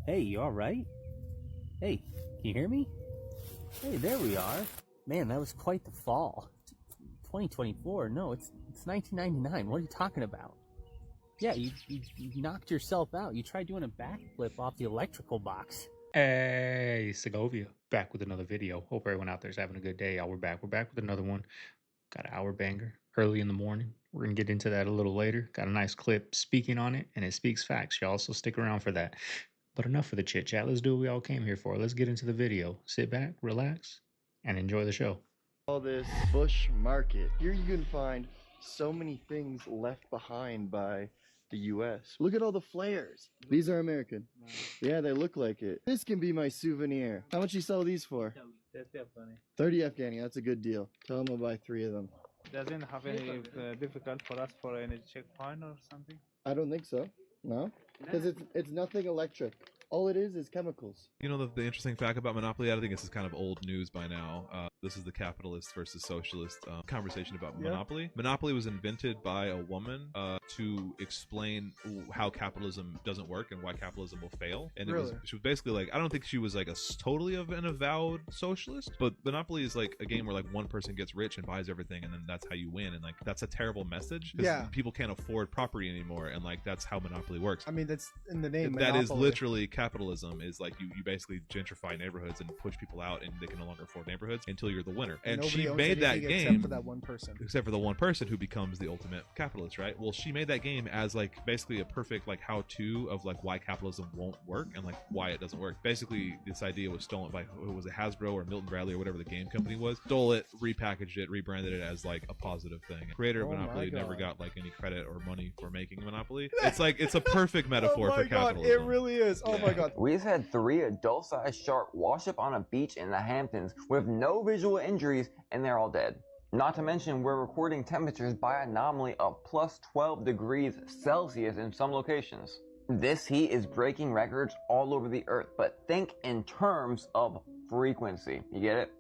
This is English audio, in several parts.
Hey, you alright? Hey, can you hear me? Hey, there we are. Man, that was quite the fall. 2024? No, it's 1999. What are you talking about? Yeah, you knocked yourself out. You tried doing a backflip off the electrical box. Hey, Segovia, back with another video. Hope everyone out there is having a good day. Y'all, we're back. We're back with another one. Got an hour banger early in the morning. We're going to get into that a little later. Got a nice clip speaking on it, and it speaks facts. Y'all, so stick around for that. But enough for the chit chat. Let's do what we all came here for. Let's get into the video. Sit back, relax, and enjoy the show. All this bush market. Here you can find so many things left behind by the US. Look at all the flares. These are American. Yeah, they look like it. This can be my souvenir. How much you sell these for? 30 Afghani. That's a good deal. Tell them I'll buy 3 of them. Doesn't have any difficult for us for any checkpoint or something? I don't think so. No? Because it's nothing electric. All it is chemicals. You know, the interesting fact about Monopoly, I think this is kind of old news by now. This is the capitalist versus socialist conversation about Monopoly. Monopoly was invented by a woman to explain how capitalism doesn't work and why capitalism will fail. And she was basically like, I don't think she was like totally of an avowed socialist, but Monopoly is like a game where like one person gets rich and buys everything, and then that's how you win. And like that's a terrible message because people can't afford property anymore, and like that's how Monopoly works. I mean, that's in the name. That is literally capitalism. Is like you basically gentrify neighborhoods and push people out, and they can no longer afford neighborhoods until you're the winner. And she made that game except for that one person. Except for the one person who becomes the ultimate capitalist, right? Well, she made that game as like basically a perfect like how-to of like why capitalism won't work and like why it doesn't work. Basically, this idea was stolen by was it Hasbro or Milton Bradley or whatever the game company was. Stole it, repackaged it, rebranded it as like a positive thing. Creator of Monopoly never got like any credit or money for making Monopoly. It's like it's a perfect metaphor for capitalism. It really is. Oh my god. We've had 3 adult-sized sharks wash up on a beach in the Hamptons with no visual injuries, and they're all dead. Not to mention, we're recording temperatures by anomaly of plus 12 degrees Celsius in some locations. This heat is breaking records all over the earth, but think in terms of frequency. You get it?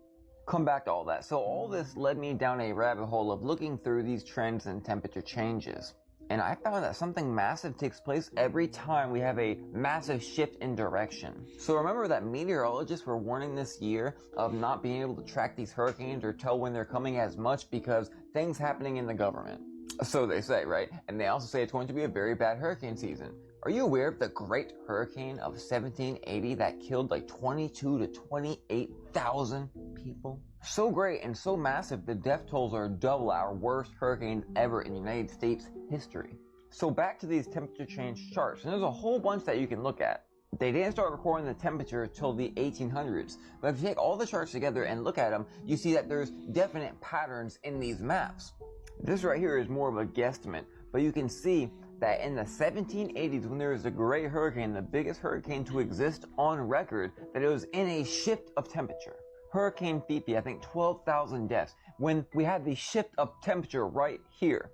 Come back to all that. So all this led me down a rabbit hole of looking through these trends and temperature changes. And I found that something massive takes place every time we have a massive shift in direction. So remember that meteorologists were warning this year of not being able to track these hurricanes or tell when they're coming as much because things happening in the government. So they say, right? And they also say it's going to be a very bad hurricane season. Are you aware of the Great Hurricane of 1780 that killed like 22 to 28,000 people? So great and so massive, the death tolls are double our worst hurricanes ever in United States history. So back to these temperature change charts, and there's a whole bunch that you can look at. They didn't start recording the temperature until the 1800s, but if you take all the charts together and look at them, you see that there's definite patterns in these maps. This right here is more of a guesstimate, but you can see that in the 1780s, when there was a great hurricane, the biggest hurricane to exist on record, that it was in a shift of temperature. Hurricane Fifi, I think 12,000 deaths. When we had the shift of temperature right here.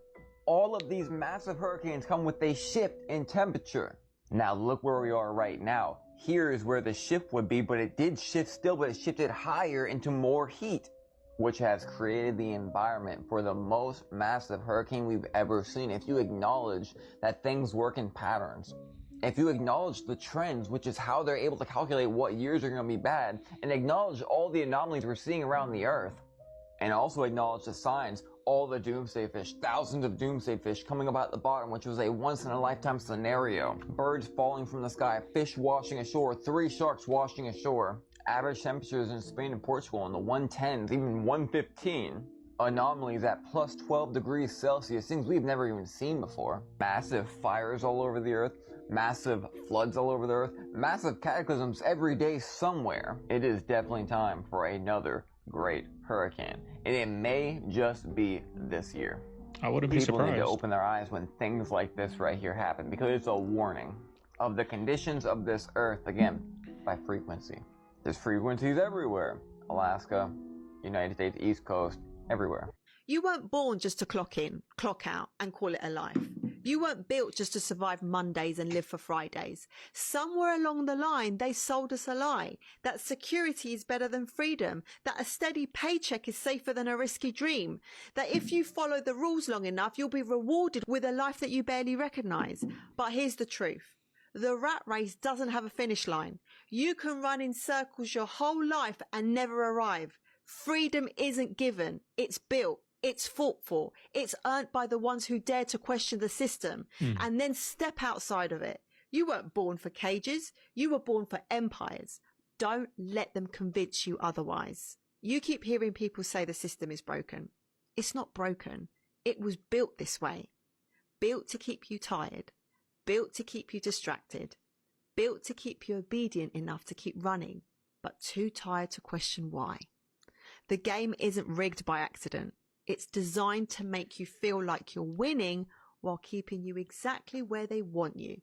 All of these massive hurricanes come with a shift in temperature. Now look where we are right now. Here is where the shift would be, but it did shift still, but it shifted higher into more heat, which has created the environment for the most massive hurricane we've ever seen. If you acknowledge that things work in patterns, if you acknowledge the trends, which is how they're able to calculate what years are going to be bad, and acknowledge all the anomalies we're seeing around the earth, and also acknowledge the signs, all the doomsday fish, thousands of doomsday fish coming up at the bottom, which was a once-in-a-lifetime scenario. Birds falling from the sky, fish washing ashore, 3 sharks washing ashore. Average temperatures in Spain and Portugal in the 110s, even 115. Anomalies at plus 12 degrees Celsius, things we've never even seen before. Massive fires all over the earth, massive floods all over the earth, massive cataclysms every day somewhere. It is definitely time for another great hurricane, and it may just be this year. I wouldn't be surprised. People need to open their eyes when things like this right here happen, because it's a warning of the conditions of this earth, again, by frequency. There's frequencies everywhere. Alaska, United States, East Coast, everywhere. You weren't born just to clock in, clock out, and call it a life. You weren't built just to survive Mondays and live for Fridays. Somewhere along the line, they sold us a lie, that security is better than freedom, that a steady paycheck is safer than a risky dream, that if you follow the rules long enough, you'll be rewarded with a life that you barely recognize. But here's the truth. The rat race doesn't have a finish line. You can run in circles your whole life and never arrive. Freedom isn't given. It's built. It's fought for. It's earned by the ones who dare to question the system and then step outside of it. You weren't born for cages. You were born for empires. Don't let them convince you otherwise. You keep hearing people say the system is broken. It's not broken. It was built this way. Built to keep you tired. Built to keep you distracted. Built to keep you obedient enough to keep running, but too tired to question why. The game isn't rigged by accident. It's designed to make you feel like you're winning while keeping you exactly where they want you.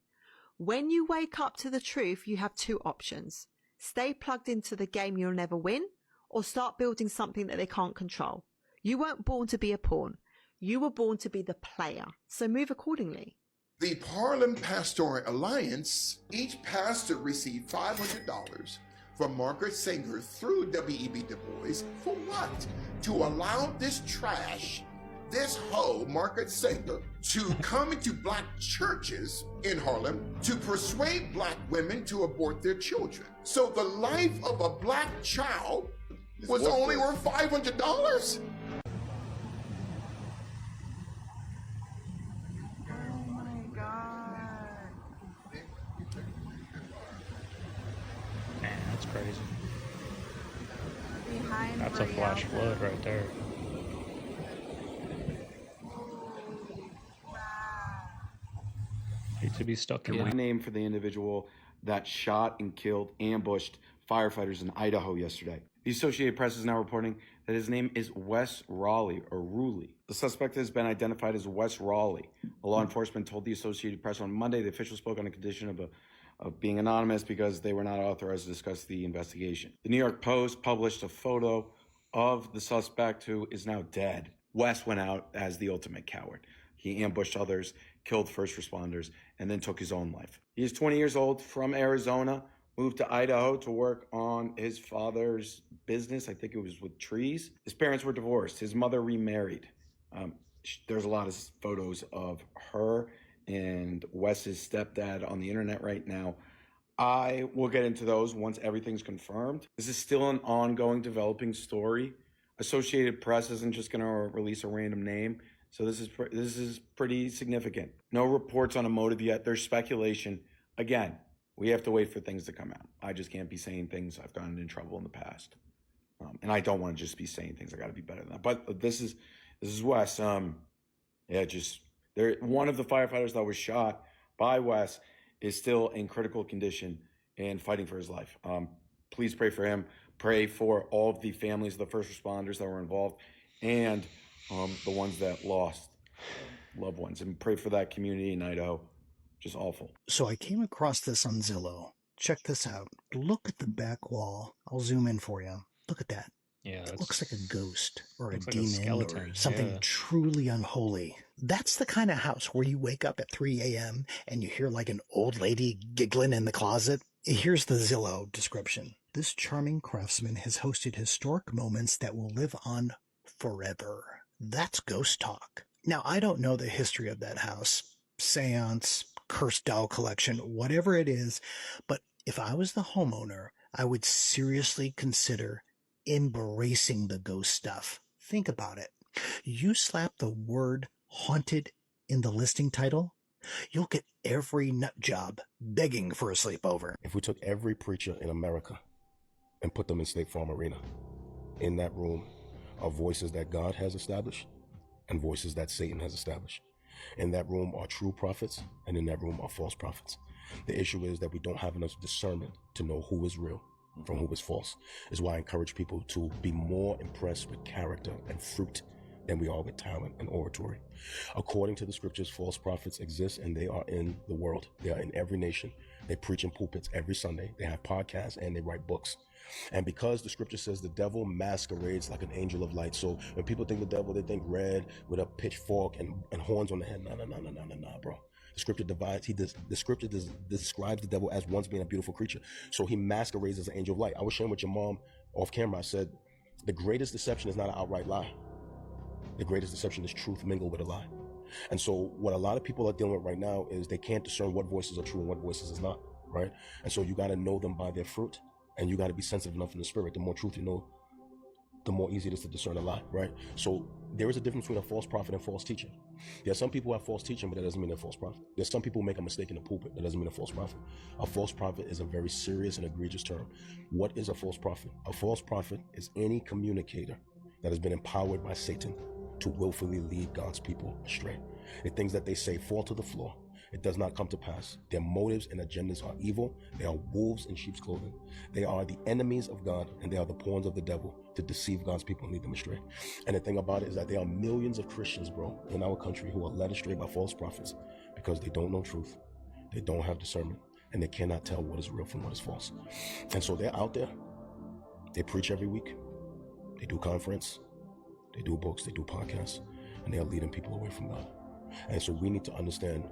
When you wake up to the truth, you have two options. Stay plugged into the game you'll never win, or start building something that they can't control. You weren't born to be a pawn. You were born to be the player. So move accordingly. The Harlem Pastoral Alliance, each pastor received $500 from Margaret Sanger through W.E.B. Du Bois for what? To allow this trash, this hoe, Margaret Sanger, to come into black churches in Harlem to persuade black women to abort their children. So the life of a black child was only worth $500? Man, that's crazy. Behind That's a flash flood right there. Hate to be stuck in My one. name for the individual that shot and killed, ambushed firefighters in Idaho yesterday. The Associated Press is now reporting that his name is Wes Raleigh, or Ruley. The suspect has been identified as Wes Raleigh. A law enforcement told the Associated Press on Monday the official spoke on a condition of being anonymous because they were not authorized to discuss the investigation. The New York Post published a photo of the suspect, who is now dead. Wes went out as the ultimate coward. He ambushed others, killed first responders, and then took his own life. He is 20 years old, from Arizona, moved to Idaho to work on his father's business. I think it was with trees. His parents were divorced. His mother remarried. There's a lot of photos of her and Wes's stepdad on the internet right now. I will get into those once everything's confirmed. This is still an ongoing, developing story. Associated Press isn't just going to release a random name. So this is pretty significant. No reports on a motive yet. There's speculation. Again, we have to wait for things to come out. I just can't be saying things. I've gotten in trouble in the past, and I don't want to just be saying things. I got to be better than that. But this is Wes. One of the firefighters that was shot by Wes is still in critical condition and fighting for his life. Please pray for him. Pray for all of the families of the first responders that were involved, and the ones that lost loved ones, and pray for that community in Idaho. Just awful. So I came across this on Zillow. Check this out. Look at the back wall. I'll zoom in for you. Look at that. Yeah, it looks like a ghost or a looks like a demon skeleton, or something yeah. truly unholy. That's the kind of house where you wake up at 3 a.m. and you hear like an old lady giggling in the closet. Here's the Zillow description. This charming craftsman has hosted historic moments that will live on forever. That's ghost talk. Now, I don't know the history of that house, seance, cursed doll collection, whatever it is, but if I was the homeowner, I would seriously consider embracing the ghost stuff. Think about it. You slap the word haunted in the listing title, you'll get every nut job begging for a sleepover. If we took every preacher in America and put them in State Farm Arena, in that room are voices that God has established and voices that Satan has established. In that room are true prophets, and in that room are false prophets. The issue is that we don't have enough discernment to know who is real from who is false. Is why I encourage people to be more impressed with character and fruit than we are with talent and oratory. According to the scriptures, false prophets exist, and they are in the world. They are in every nation. They preach in pulpits every Sunday. They have podcasts and they write books. And because the scripture says the devil masquerades like an angel of light. So when people think the devil, they think red with a pitchfork and horns on the head. No, bro. The scripture describes the devil as once being a beautiful creature. So he masquerades as an angel of light. I was sharing with your mom off camera. I said, the greatest deception is not an outright lie. The greatest deception is truth mingled with a lie. And so what a lot of people are dealing with right now is they can't discern what voices are true and what voices is not, right? And so you got to know them by their fruit, and you got to be sensitive enough in the spirit. The more truth you know, the more easy it is to discern a lie, right? So there is a difference between a false prophet and false teaching. There are some people who have false teaching, but that doesn't mean they're false prophet. There's some people who make a mistake in the pulpit. That doesn't mean a false prophet. A false prophet is a very serious and egregious term. What is a false prophet? A false prophet is any communicator that has been empowered by Satan to willfully lead God's people astray. The things that they say fall to the floor. It does not come to pass. Their motives and agendas are evil. They are wolves in sheep's clothing. They are the enemies of God, and they are the pawns of the devil to deceive God's people and lead them astray. And the thing about it is that there are millions of Christians, bro, in our country who are led astray by false prophets because they don't know truth, they don't have discernment, and they cannot tell what is real from what is false. And so they're out there. They preach every week. They do conference. They do books. They do podcasts. And they are leading people away from God. And so we need to understand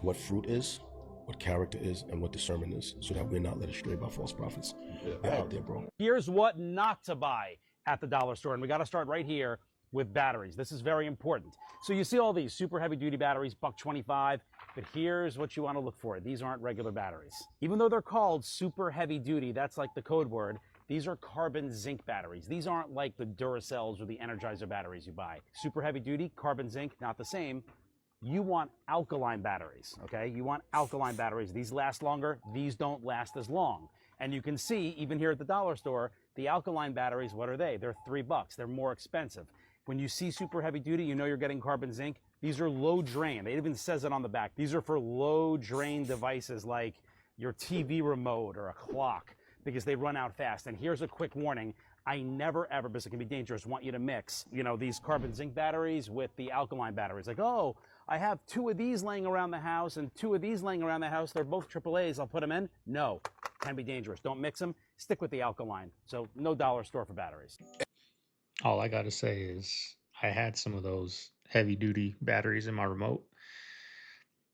what fruit is, what character is, and what discernment is, so that we're not led astray by false prophets. They're out there, bro. Here's what not to buy at the dollar store, and we got to start right here with batteries. This is very important. So you see all these super heavy duty batteries, $125, but here's what you want to look for. These aren't regular batteries. Even though they're called super heavy duty, that's like the code word, these are carbon zinc batteries. These aren't like the Duracells or the Energizer batteries you buy. Super heavy duty, carbon zinc, not the same. You want alkaline batteries, okay? You want alkaline batteries. These last longer. These don't last as long. And you can see, even here at the dollar store, the alkaline batteries, what are they? They're $3. They're more expensive. When you see super heavy duty, you know you're getting carbon zinc. These are low drain. It even says it on the back. These are for low drain devices like your TV remote or a clock, because they run out fast. And here's a quick warning. I never ever, because it can be dangerous, want you to mix, these carbon zinc batteries with the alkaline batteries. Like, oh, I have 2 of these laying around the house and 2 of these laying around the house. They're both AAAs. I'll put them in. No, can be dangerous. Don't mix them. Stick with the alkaline. So no dollar store for batteries. All I got to say is I had some of those heavy duty batteries in my remote.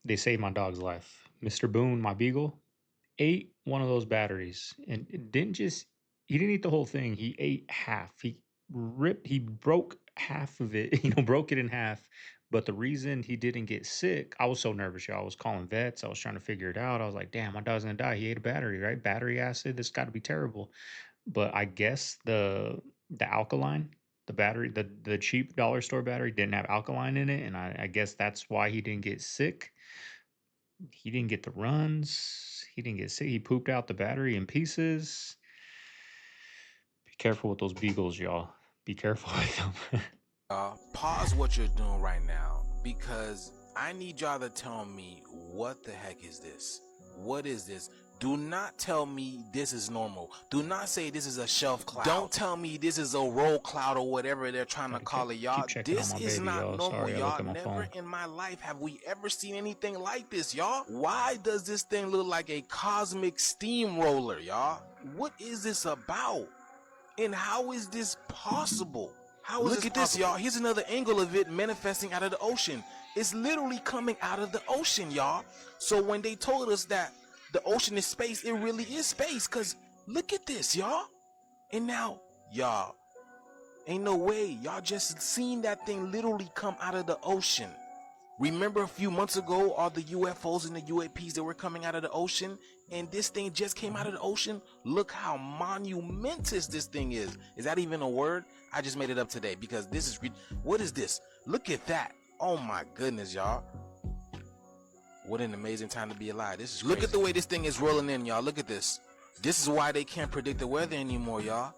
They saved my dog's life. Mr. Boone, my beagle, ate one of those batteries and it he didn't eat the whole thing. He ate half. He broke half of it, broke it in half. But the reason he didn't get sick, I was so nervous, y'all. I was calling vets. I was trying to figure it out. I was like, damn, my dog's gonna die. He ate a battery, right? Battery acid. This got to be terrible. But I guess the alkaline, the battery, the cheap dollar store battery didn't have alkaline in it. And I guess that's why he didn't get sick. He didn't get the runs. He didn't get sick. He pooped out the battery in pieces. Be careful with those beagles, y'all. Be careful with them. Pause what you're doing right now, because I need y'all to tell me, what the heck is this? What is this? Do not tell me this is normal. Do not say this is a shelf cloud. Don't tell me this is a roll cloud or whatever they're trying to call it, y'all. This is not normal, y'all. Never in my life have we ever seen anything like this, y'all. Why does this thing look like a cosmic steamroller, y'all? What is this about? And how is this possible? Look at this, y'all. Here's another angle of it manifesting out of the ocean. It's literally coming out of the ocean, y'all. So when they told us that the ocean is space, it really is space, because look at this, y'all. And now, y'all, ain't no way. Y'all just seen that thing literally come out of the ocean. Remember a few months ago, all the UFOs and the UAPs that were coming out of the ocean? And this thing just came out of the ocean? Look how monumentous this thing is. Is that even a word? I just made it up today, because this is... What is this? Look at that. Oh my goodness, y'all. What an amazing time to be alive. This is crazy. Look at the way this thing is rolling in, y'all. Look at this. This is why they can't predict the weather anymore, y'all.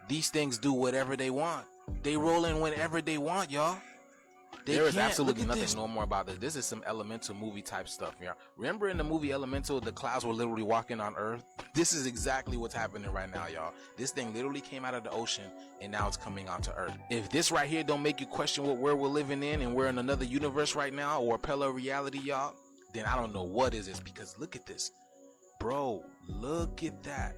These things do whatever they want. They roll in whenever they want, y'all. There is absolutely nothing normal about this. This is some Elemental movie type stuff, y'all. Remember in the movie Elemental, the clouds were literally walking on Earth? This is exactly what's happening right now, y'all. This thing literally came out of the ocean, and now it's coming onto Earth. If this right here don't make you question where we're living in, and we're in another universe right now, or a parallel reality, y'all, then I don't know what is this, because look at this. Bro, look at that.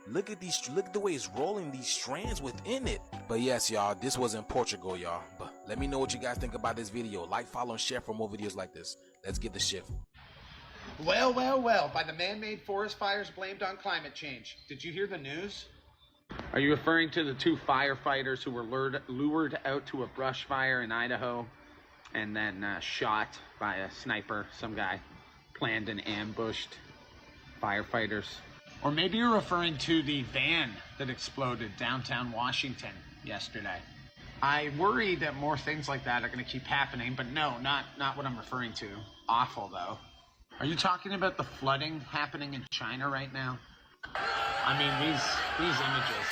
Look at the way it's rolling, these strands within it. But yes, y'all, this was in Portugal, y'all. But let me know what you guys think about this video. Like, follow, and share for more videos like this. Let's get the shift. Well, by the man-made forest fires blamed on climate change. Did you hear the news? Are you referring to the 2 firefighters who were lured out to a brush fire in Idaho? and then shot by a sniper. Some guy planned and ambushed firefighters. Or maybe you're referring to the van that exploded downtown Washington yesterday. I worry that more things like that are going to keep happening, but no, not what I'm referring to. Awful, though. Are you talking about the flooding happening in China right now? I mean, these images.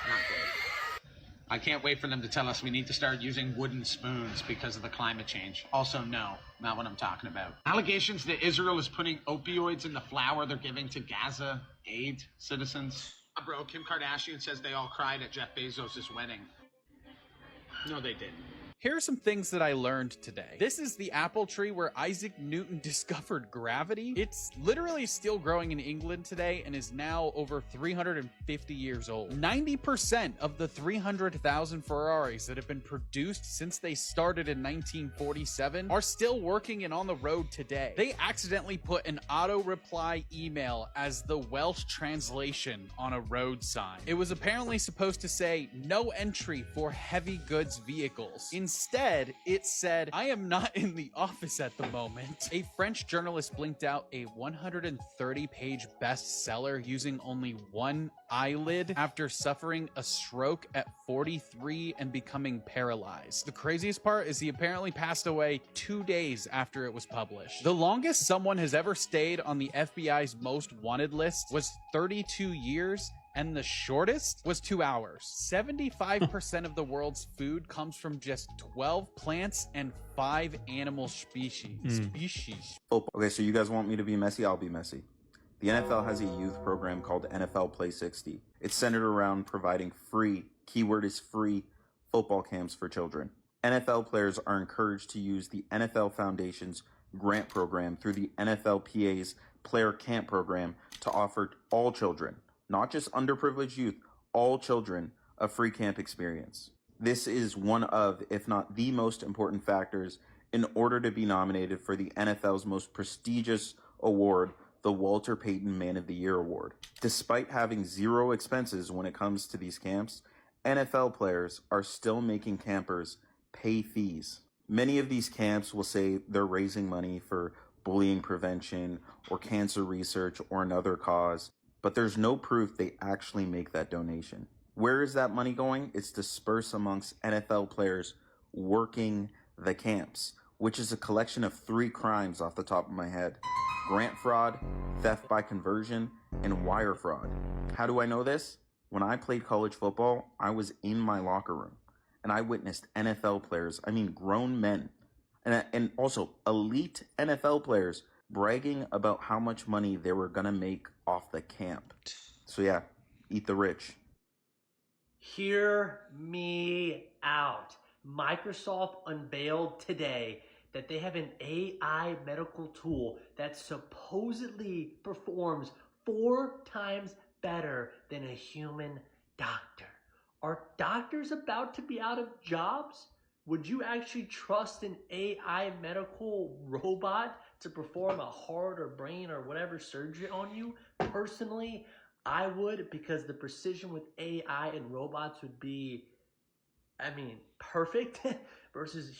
Not good. I can't wait for them to tell us we need to start using wooden spoons because of the climate change. Also, no, not what I'm talking about. Allegations that Israel is putting opioids in the flour they're giving to Gaza aid citizens. Bro, Kim Kardashian says they all cried at Jeff Bezos' wedding. No, they didn't. Here are some things that I learned today. This is the apple tree where Isaac Newton discovered gravity. It's literally still growing in England today and is now over 350 years old. 90% of the 300,000 Ferraris that have been produced since they started in 1947 are still working and on the road today. They accidentally put an auto reply email as the Welsh translation on a road sign. It was apparently supposed to say no entry for heavy goods vehicles. Instead, it said, I am not in the office at the moment. A French journalist blinked out a 130-page bestseller using only one eyelid after suffering a stroke at 43 and becoming paralyzed. The craziest part is he apparently passed away 2 days after it was published. The longest someone has ever stayed on the FBI's most wanted list was 32 years, and the shortest was 2 hours. 75% of the world's food comes from just 12 plants and 5 animal species. Okay, so you guys want me to be messy? I'll be messy. The NFL has a youth program called NFL Play 60. It's centered around providing free, keyword is free, football camps for children. NFL players are encouraged to use the NFL Foundation's grant program through the NFLPA's Player Camp program to offer all children, not just underprivileged youth, all children, a free camp experience. This is one of, if not the most important factors in order to be nominated for the NFL's most prestigious award, the Walter Payton Man of the Year Award. Despite having zero expenses when it comes to these camps, NFL players are still making campers pay fees. Many of these camps will say they're raising money for bullying prevention or cancer research or another cause, but there's no proof they actually make that donation. Where is that money going? It's dispersed amongst NFL players working the camps, which is a collection of 3 crimes off the top of my head: grant fraud, theft by conversion, and wire fraud. How do I know this? When I played college football, I was in my locker room, and I witnessed NFL players, grown men, and also elite NFL players bragging about how much money they were gonna make off the camp. So yeah, eat the rich. Hear me out. Microsoft unveiled today that they have an AI medical tool that supposedly performs 4 times better than a human doctor. Are doctors about to be out of jobs? Would you actually trust an AI medical robot to perform a heart or brain or whatever surgery on you? Personally, I would, because the precision with AI and robots would be, perfect versus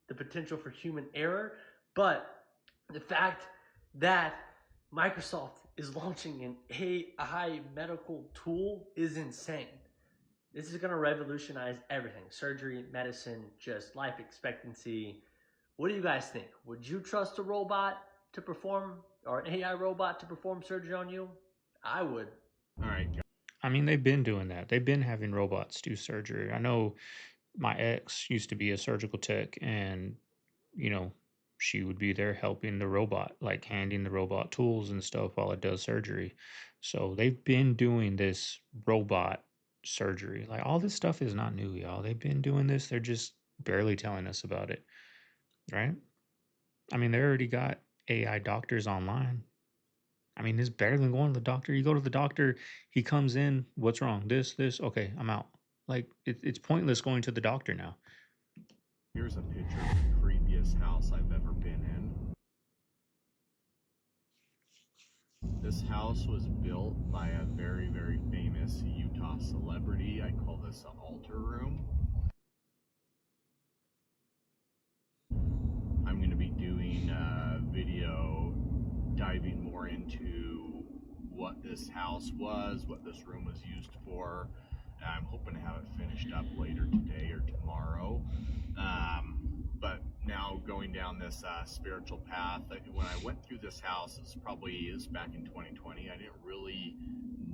the potential for human error. But the fact that Microsoft is launching an AI medical tool is insane. This is going to revolutionize everything. Surgery, medicine, just life expectancy. What do you guys think? Would you trust a robot to perform, or an AI robot to perform surgery on you? I would. All right. I mean, they've been doing that. They've been having robots do surgery. I know my ex used to be a surgical tech, and, she would be there helping the robot, like handing the robot tools and stuff while it does surgery. So they've been doing this robot surgery. Like, all this stuff is not new, y'all. They've been doing this. They're just barely telling us about it, right? I mean, they already got AI doctors online. I mean, it's better than going to the doctor. You go to the doctor, he comes in, what's wrong? This, okay, I'm out. Like, it's pointless going to the doctor now. Here's a picture of the creepiest house I've ever been in. This house was built by a very, very famous Utah celebrity. I call this an altar room. diving more into what this house was, what this room was used for. I'm hoping to have it finished up later today or tomorrow. But now going down this spiritual path, when I went through this house, it probably back in 2020, I didn't really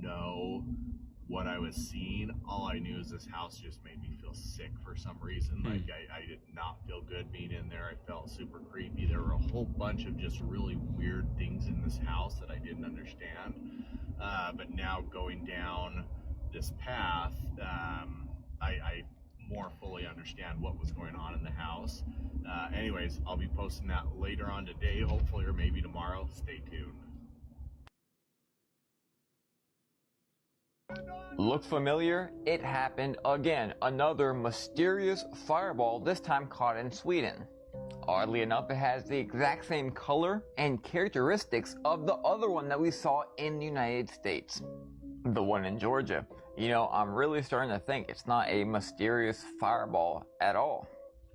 know what I was seeing. All I knew is this house just made me feel sick for some reason. Like I did not feel good being in there. I felt super creepy. There were a whole bunch of just really weird things in this house that I didn't understand. But now going down this path, I more fully understand what was going on in the house. Anyways, I'll be posting that later on today, hopefully, or maybe tomorrow. Stay tuned. Look familiar? It happened again. Another mysterious fireball, this time caught in Sweden. Oddly enough, it has the exact same color and characteristics of the other one that we saw in the United States. The one in Georgia. You know, I'm really starting to think it's not a mysterious fireball at all.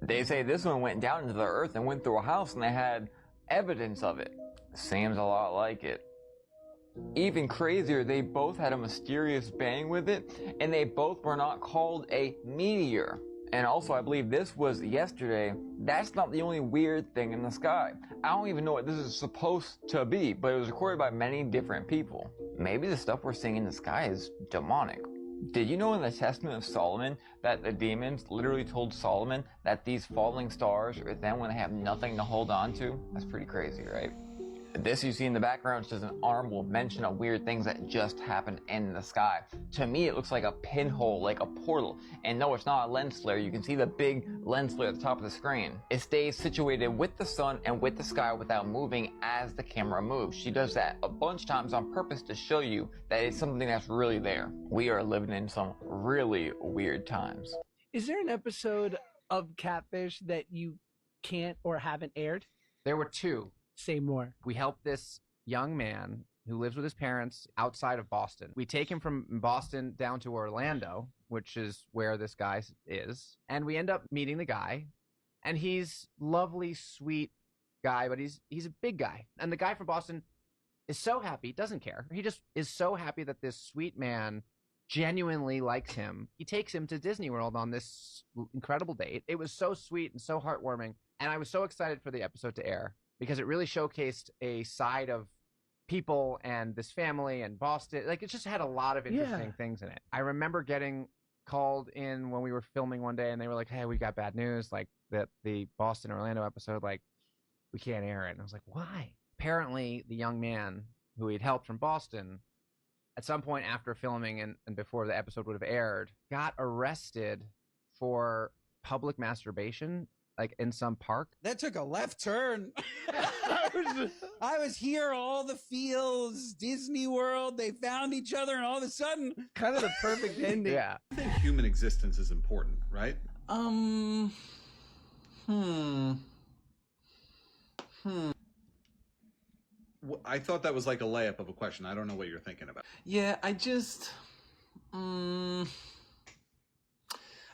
They say this one went down into the earth and went through a house and they had evidence of it. Seems a lot like it. Even crazier, they both had a mysterious bang with it, and they both were not called a meteor. And also, I believe this was yesterday. That's not the only weird thing in the sky. I don't even know what this is supposed to be, but it was recorded by many different people. Maybe the stuff we're seeing in the sky is demonic. Did you know in the Testament of Solomon that the demons literally told Solomon that these falling stars are them when they have nothing to hold on to? That's pretty crazy, right? This you see in the background is just an honorable mention of weird things that just happened in the sky. To me, it looks like a pinhole, like a portal. And no, it's not a lens flare. You can see the big lens flare at the top of the screen. It stays situated with the sun and with the sky without moving as the camera moves. She does that a bunch of times on purpose to show you that it's something that's really there. We are living in some really weird times. Is there an episode of Catfish that you can't or haven't aired? There were two. Say more. We helped this young man who lives with his parents outside of Boston. We take him from Boston down to Orlando, which is where this guy is. And we end up meeting the guy. And he's lovely, sweet guy, but he's a big guy. And the guy from Boston is so happy, doesn't care. He just is so happy that this sweet man genuinely likes him. He takes him to Disney World on this incredible date. It was so sweet and so heartwarming. And I was so excited for the episode to air, because it really showcased a side of people and this family and Boston. Like, it just had a lot of interesting things in it. I remember getting called in when we were filming one day, and they were like, hey, we got bad news, like that the Boston Orlando episode, like, we can't air it. And I was like, why? Apparently, the young man who he'd helped from Boston, at some point after filming and before the episode would have aired, got arrested for public masturbation, like in some park. That took a left turn. I was here, all the feels, Disney World, they found each other, and all of a sudden, kind of the perfect ending. Yeah. I think human existence is important, right? I thought that was like a layup of a question. I don't know what you're thinking about. Yeah, I just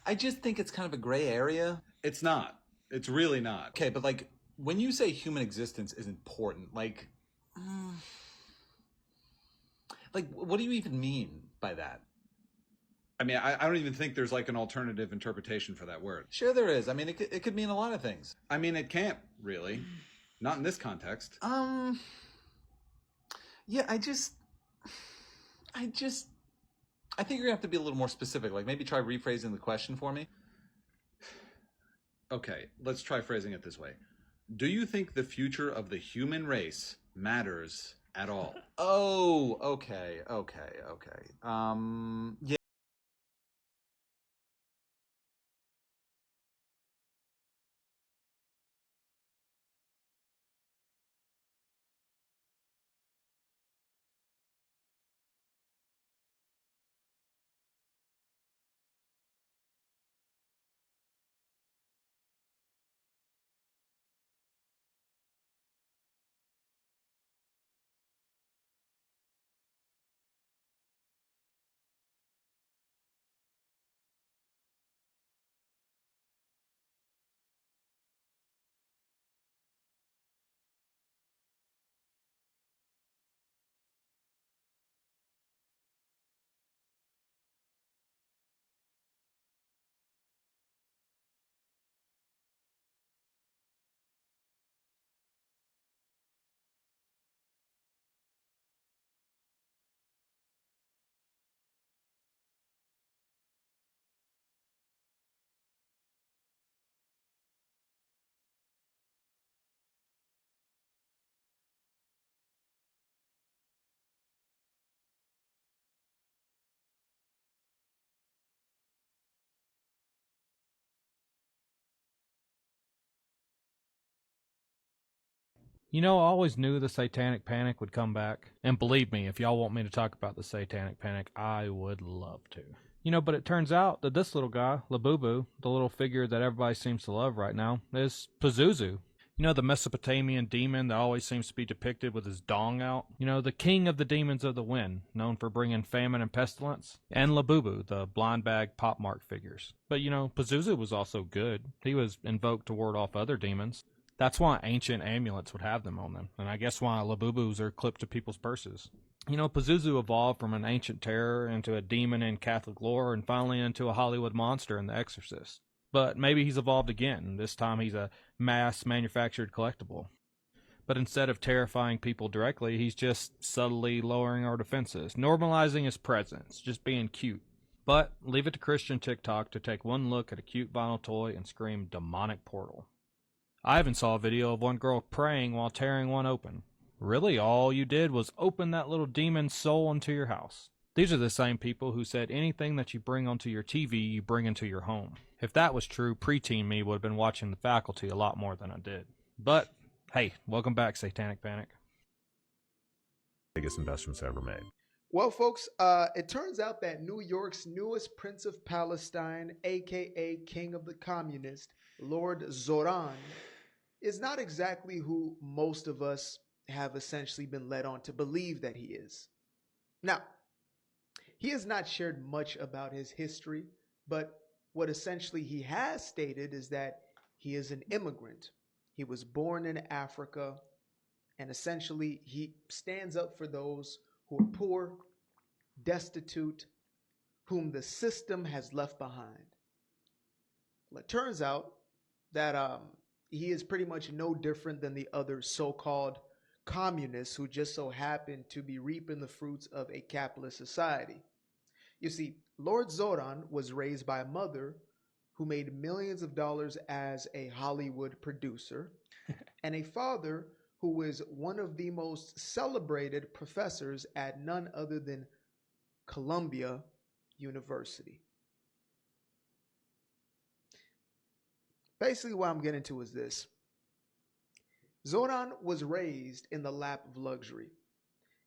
think it's kind of a gray area. It's not. It's really not. Okay, but like when you say human existence is important, like what do you even mean by that? I mean, I don't even think there's like an alternative interpretation for that word. Sure there is. I mean, it could mean a lot of things. I mean, it can't really. Not in this context. Yeah, I think you're gonna have to be a little more specific. Like maybe try rephrasing the question for me. Okay, let's try phrasing it this way. Do you think the future of the human race matters at all? Oh, okay. Yeah. You know, I always knew the Satanic Panic would come back. And believe me, if y'all want me to talk about the Satanic Panic, I would love to. You know, but it turns out that this little guy, Labubu, the little figure that everybody seems to love right now, is Pazuzu. You know, the Mesopotamian demon that always seems to be depicted with his dong out? You know, the king of the demons of the wind, known for bringing famine and pestilence? And Labubu, the blind bag pop mark figures. But you know, Pazuzu was also good. He was invoked to ward off other demons. That's why ancient amulets would have them on them, and I guess why Labubus are clipped to people's purses. You know, Pazuzu evolved from an ancient terror into a demon in Catholic lore, and finally into a Hollywood monster in The Exorcist. But maybe he's evolved again. This time he's a mass-manufactured collectible. But instead of terrifying people directly, he's just subtly lowering our defenses, normalizing his presence, just being cute. But leave it to Christian TikTok to take one look at a cute vinyl toy and scream demonic portal. I even saw a video of one girl praying while tearing one open. Really, all you did was open that little demon's soul into your house. These are the same people who said anything that you bring onto your TV, you bring into your home. If that was true, preteen me would have been watching The Faculty a lot more than I did. But, hey, welcome back, Satanic Panic. Biggest investments ever made. Well, folks, it turns out that New York's newest Prince of Palestine, aka King of the Communists, Lord Zoran, is not exactly who most of us have essentially been led on to believe that he is. Now, he has not shared much about his history, but what essentially he has stated is that he is an immigrant. He was born in Africa, and essentially he stands up for those who are poor, destitute, whom the system has left behind. Well, it turns out that he is pretty much no different than the other so-called communists who just so happen to be reaping the fruits of a capitalist society. You see, Lord Zoran was raised by a mother who made millions of dollars as a Hollywood producer, and a father who was one of the most celebrated professors at none other than Columbia University. Basically, what I'm getting to is this. Zoran was raised in the lap of luxury.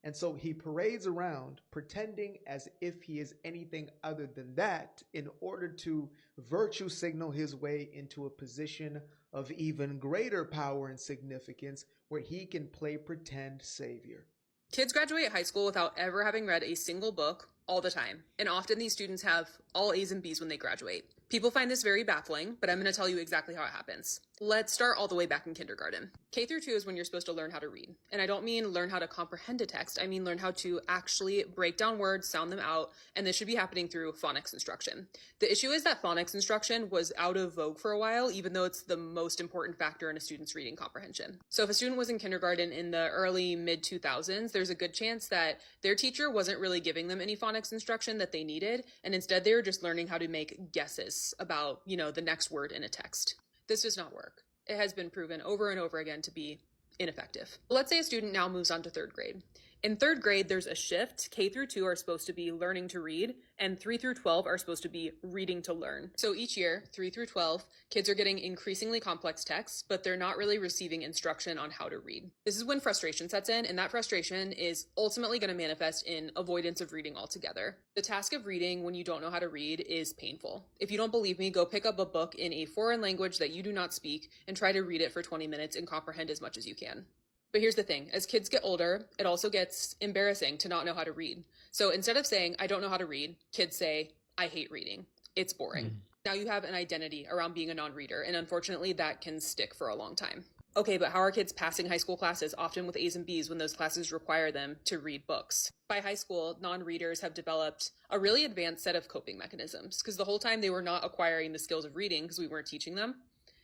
And so he parades around pretending as if he is anything other than that in order to virtue signal his way into a position of even greater power and significance where he can play pretend savior. Kids graduate high school without ever having read a single book all the time. And often these students have all A's and B's when they graduate. People find this very baffling, but I'm going to tell you exactly how it happens. Let's start all the way back in kindergarten. K through 2 is when you're supposed to learn how to read. And I don't mean learn how to comprehend a text. I mean learn how to actually break down words, sound them out, and this should be happening through phonics instruction. The issue is that phonics instruction was out of vogue for a while, even though it's the most important factor in a student's reading comprehension. So if a student was in kindergarten in the early mid-2000s, there's a good chance that their teacher wasn't really giving them any phonics instruction that they needed, and instead they were just learning how to make guesses about, the next word in a text. This does not work. It has been proven over and over again to be ineffective. Let's say a student now moves on to 3rd grade. In 3rd grade, there's a shift. K through 2 are supposed to be learning to read, and 3 through 12 are supposed to be reading to learn. So each year, 3 through 12, kids are getting increasingly complex texts, but they're not really receiving instruction on how to read. This is when frustration sets in, and that frustration is ultimately going to manifest in avoidance of reading altogether. The task of reading when you don't know how to read is painful. If you don't believe me, go pick up a book in a foreign language that you do not speak and try to read it for 20 minutes and comprehend as much as you can. But here's the thing, as kids get older, it also gets embarrassing to not know how to read. So instead of saying, I don't know how to read, kids say, I hate reading. It's boring. Now you have an identity around being a non-reader, and unfortunately that can stick for a long time. Okay, but how are kids passing high school classes, often with A's and B's, when those classes require them to read books? By high school, non-readers have developed a really advanced set of coping mechanisms, because the whole time they were not acquiring the skills of reading because we weren't teaching them.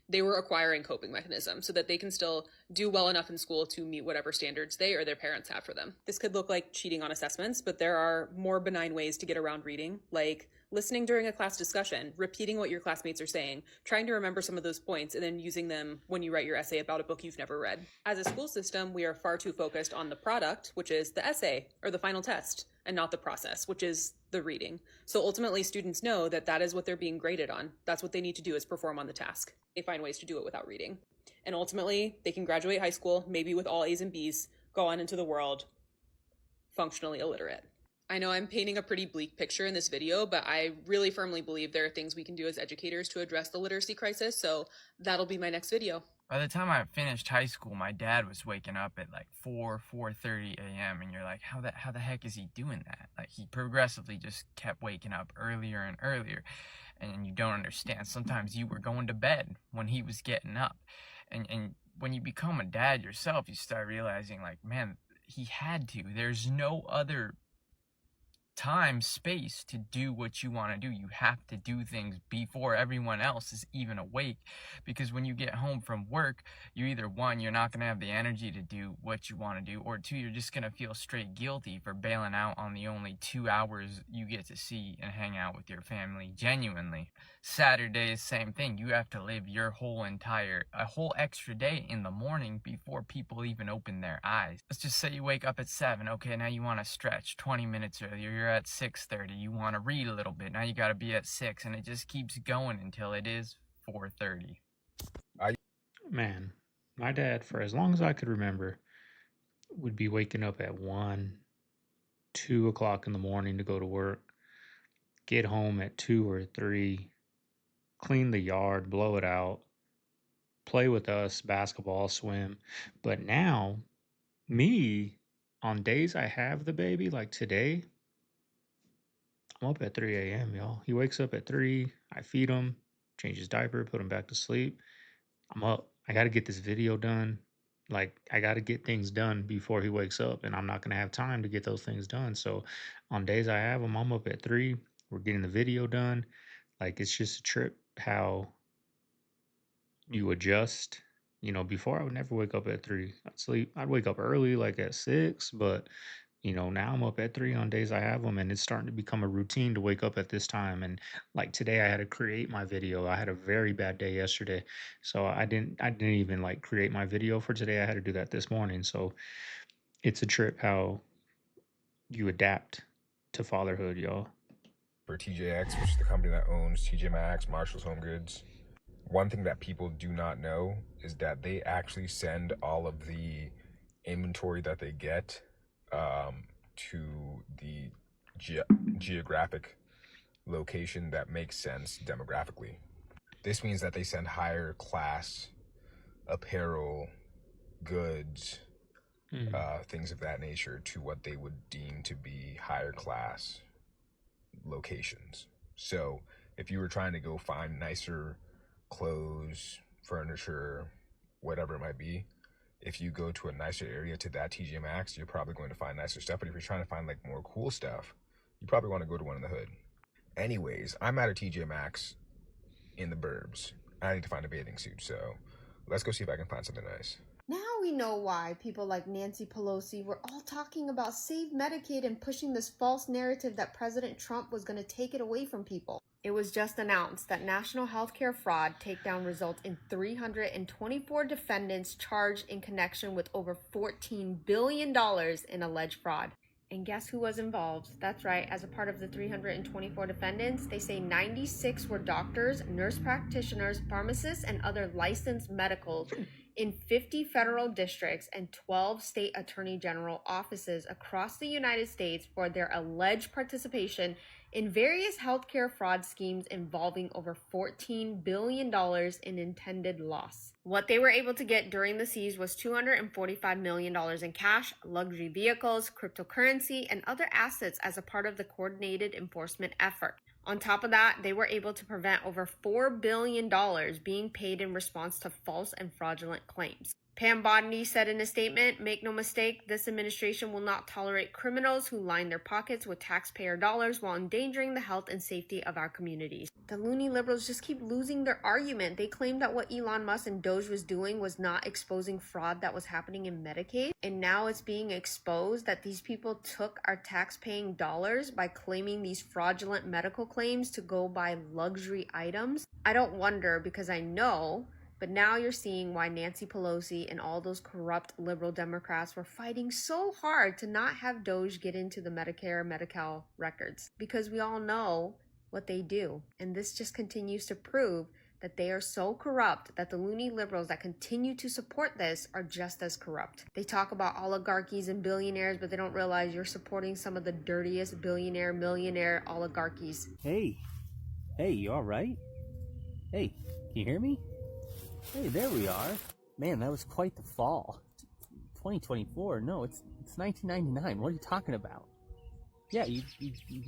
They were acquiring coping mechanisms so that they can still do well enough in school to meet whatever standards they or their parents have for them. This could look like cheating on assessments, but there are more benign ways to get around reading, like listening during a class discussion, repeating what your classmates are saying, trying to remember some of those points, and then using them when you write your essay about a book you've never read. As a school system, we are far too focused on the product, which is the essay or the final test, and not the process, which is the reading. So ultimately, students know that that is what they're being graded on. That's what they need to do, is perform on the task. They find ways to do it without reading. And ultimately, they can graduate high school, maybe with all A's and B's, go on into the world functionally illiterate. I know I'm painting a pretty bleak picture in this video, but I really firmly believe there are things we can do as educators to address the literacy crisis, so that'll be my next video. By the time I finished high school, my dad was waking up at like 4:30 a.m. and you're like, how the heck is he doing that? Like, he progressively just kept waking up earlier and earlier, and you don't understand. Sometimes you were going to bed when he was getting up, and when you become a dad yourself, you start realizing, like, man, he had to. There's no other time, space to do what you want to do. You have to do things before everyone else is even awake, because when you get home from work, you either, one, you're not going to have the energy to do what you want to do, or two, you're just going to feel straight guilty for bailing out on the only 2 hours you get to see and hang out with your family genuinely. Saturday, same thing. You have to live your a whole extra day in the morning before people even open their eyes. Let's just say you wake up at 7. Okay, now you want to stretch 20 minutes earlier. You're at 6:30. You want to read a little bit. Now you got to be at 6, and it just keeps going until it is 4:30. Man, my dad, for as long as I could remember, would be waking up at 1, 2 o'clock in the morning to go to work, get home at 2 or 3, clean the yard, blow it out, play with us, basketball, swim. But now, me, on days I have the baby, like today, I'm up at 3 a.m., y'all. He wakes up at 3, I feed him, change his diaper, put him back to sleep. I'm up. I got to get this video done. Like, I got to get things done before he wakes up, and I'm not going to have time to get those things done. So on days I have him, I'm up at 3. We're getting the video done. Like, it's just a trip how you adjust. You know, before I would never wake up at 3. I'd wake up early, like at 6, but now I'm up at 3 on days I have them, and it's starting to become a routine to wake up at this time. And like today, I had to create my video. I had a very bad day yesterday, so I didn't even like create my video for today. I had to do that this morning. So it's a trip how you adapt to fatherhood, y'all. For TJX, which is the company that owns TJ Maxx, Marshall's Home Goods, one thing that people do not know is that they actually send all of the inventory that they get to the geographic location that makes sense demographically. This means that they send higher class apparel, goods, things of that nature to what they would deem to be higher class locations. So if you were trying to go find nicer clothes, furniture, whatever it might be, if you go to a nicer area to that TJ Maxx, you're probably going to find nicer stuff. But if you're trying to find like more cool stuff, you probably want to go to one in the hood. Anyways, I'm at a TJ Maxx in the burbs. I need to find a bathing suit, so let's go see if I can find something nice. Now we know why people like Nancy Pelosi were all talking about save Medicaid and pushing this false narrative that President Trump was going to take it away from people. It was just announced that national healthcare fraud takedown results in 324 defendants charged in connection with over $14 billion in alleged fraud. And guess who was involved? That's right, as a part of the 324 defendants, they say 96 were doctors, nurse practitioners, pharmacists, and other licensed medicals in 50 federal districts and 12 state attorney general offices across the United States for their alleged participation in various healthcare fraud schemes involving over $14 billion in intended loss. What they were able to get during the siege was $245 million in cash, luxury vehicles, cryptocurrency, and other assets as a part of the coordinated enforcement effort. On top of that, they were able to prevent over $4 billion being paid in response to false and fraudulent claims. Pam Bondi said in a statement, "Make no mistake, this administration will not tolerate criminals who line their pockets with taxpayer dollars while endangering the health and safety of our communities." The loony liberals just keep losing their argument. They claim that what Elon Musk and Doge was doing was not exposing fraud that was happening in Medicaid, and now it's being exposed that these people took our tax-paying dollars by claiming these fraudulent medical claims to go buy luxury items. I don't wonder, because I know. But now you're seeing why Nancy Pelosi and all those corrupt liberal Democrats were fighting so hard to not have Doge get into the Medicare, Medi-Cal records. Because we all know what they do. And this just continues to prove that they are so corrupt that the loony liberals that continue to support this are just as corrupt. They talk about oligarchies and billionaires, but they don't realize you're supporting some of the dirtiest millionaire oligarchies. Hey, you all right? Hey, can you hear me? Hey, there we are. Man, that was quite the fall. 2024? No, it's 1999. What are you talking about? Yeah, you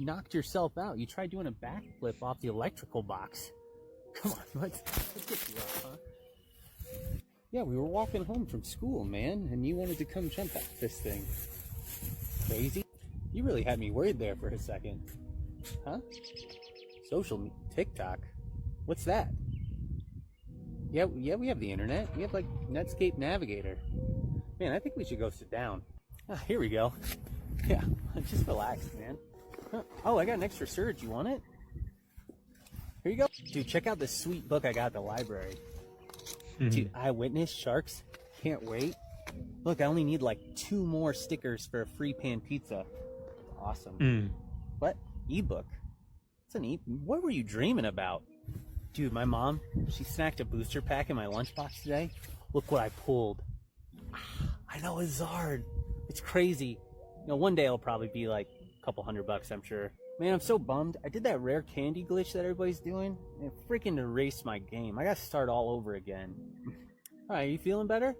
knocked yourself out. You tried doing a backflip off the electrical box. Come on, let's get you up, huh? Yeah, we were walking home from school, man, and you wanted to come jump off this thing. Crazy? You really had me worried there for a second. Huh? TikTok? What's that? Yeah, we have the internet. We have, like, Netscape Navigator. Man, I think we should go sit down. Ah, here we go. Yeah, just relax, man. Oh, I got an extra surge. You want it? Here you go. Dude, check out this sweet book I got at the library. Dude, Eyewitness Sharks. Can't wait. Look, I only need like 2 more stickers for a free pan pizza. Awesome. What? Ebook? It's an What were you dreaming about? Dude, my mom, she snacked a booster pack in my lunchbox today. Look what I pulled. I know, it's hard. It's crazy. You know, one day it'll probably be like a couple $100, I'm sure. Man, I'm so bummed. I did that rare candy glitch that everybody's doing, and it freaking erased my game. I gotta start all over again. Alright, you feeling better?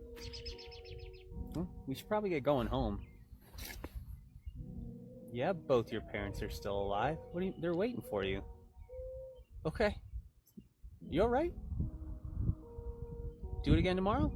We should probably get going home. Yeah, both your parents are still alive. They're waiting for you. Okay. You alright? Do it again tomorrow?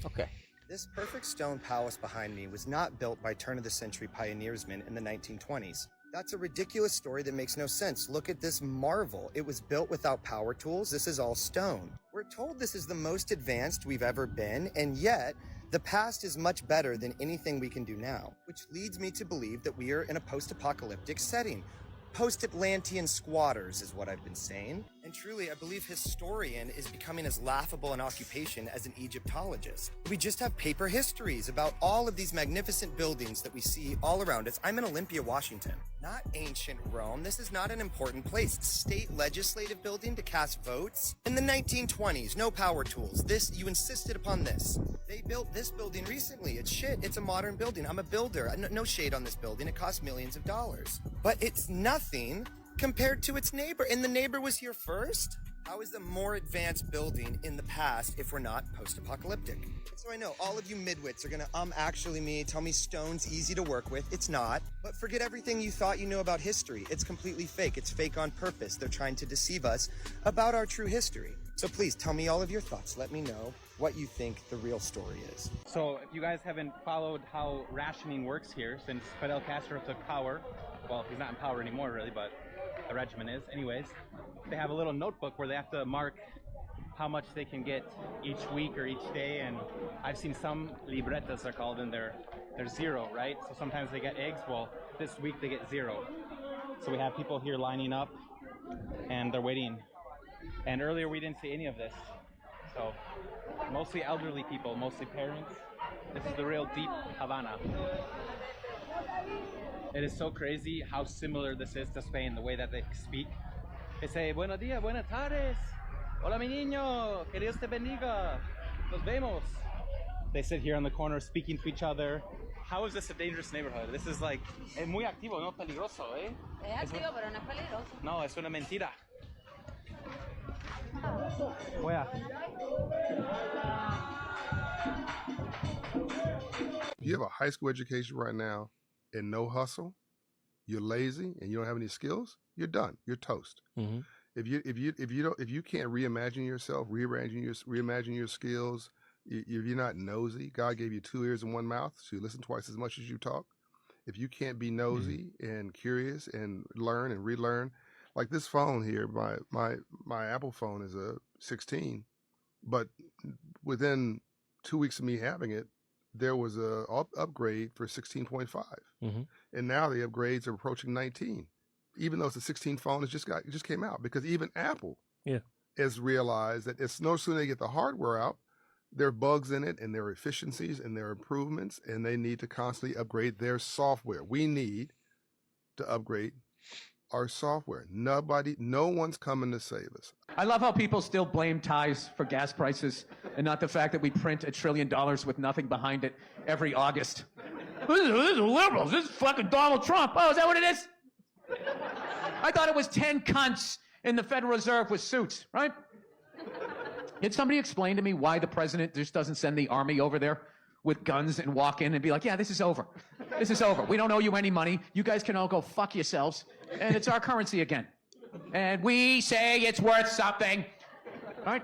Okay. This perfect stone palace behind me was not built by turn-of-the-century pioneersmen in the 1920s. That's a ridiculous story that makes no sense. Look at this marvel. It was built without power tools. This is all stone. We're told this is the most advanced we've ever been, and yet the past is much better than anything we can do now, which leads me to believe that we are in a post-apocalyptic setting. Post-Atlantean squatters is what I've been saying. And truly, I believe historian is becoming as laughable an occupation as an Egyptologist. We just have paper histories about all of these magnificent buildings that we see all around us. I'm in Olympia, Washington, not ancient Rome. This is not an important place. State legislative building to cast votes. In the 1920s, no power tools. You insisted upon this. They built this building recently. It's shit. It's a modern building. I'm a builder. No shade on this building. It costs millions of dollars. But it's nothing compared to its neighbor. And the neighbor was here first? How is the more advanced building in the past if we're not post-apocalyptic? So I know all of you midwits are gonna actually me, tell me stone's easy to work with. It's not. But forget everything you thought you knew about history. It's completely fake. It's fake on purpose. They're trying to deceive us about our true history. So please tell me all of your thoughts. Let me know what you think the real story is. So if you guys haven't followed how rationing works here since Fidel Castro took power, well, he's not in power anymore really, but the regiment is. Anyways, they have a little notebook where they have to mark how much they can get each week or each day, and I've seen some libretas are called, and they're 0, right? So sometimes they get eggs. Well, this week they get 0. So we have people here lining up and they're waiting. And earlier we didn't see any of this. So mostly elderly people, mostly parents. This is the real deep Havana. It is so crazy how similar this is to Spain, the way that they speak. They say, buenos días, buenas tardes. Hola mi niño, que Dios te bendiga. Nos vemos. They sit here on the corner speaking to each other. How is this a dangerous neighborhood? This is like, es muy activo, no peligroso, eh? Es activo, pero no es peligroso. No, es una mentira. Where? If you have a high school education right now and no hustle, you're lazy and you don't have any skills, you're done. You're toast. If you can't reimagine yourself, reimagine your skills, if you're not nosy, God gave you 2 ears and 1 mouth, so you listen twice as much as you talk. If you can't be nosy and curious and learn and relearn, like this phone here, my Apple phone is a 16, but within 2 weeks of me having it, there was a upgrade for 16.5, and now the upgrades are approaching 19. Even though it's a 16 phone, it just came out, because even Apple has realized that as no sooner they get the hardware out, there are bugs in it and there are efficiencies and there are improvements, and they need to constantly upgrade their software. We need to upgrade our software. No one's coming to save us. I love how people still blame ties for gas prices and not the fact that we print $1 trillion with nothing behind it every August. This is liberals. This is fucking Donald Trump. Oh, is that what it is? I thought it was 10 cunts in the Federal Reserve with suits, right? Can somebody explain to me why the president just doesn't send the army over there with guns and walk in and be like, yeah, this is over. This is over. We don't owe you any money. You guys can all go fuck yourselves. And it's our currency again. And we say it's worth something. All right?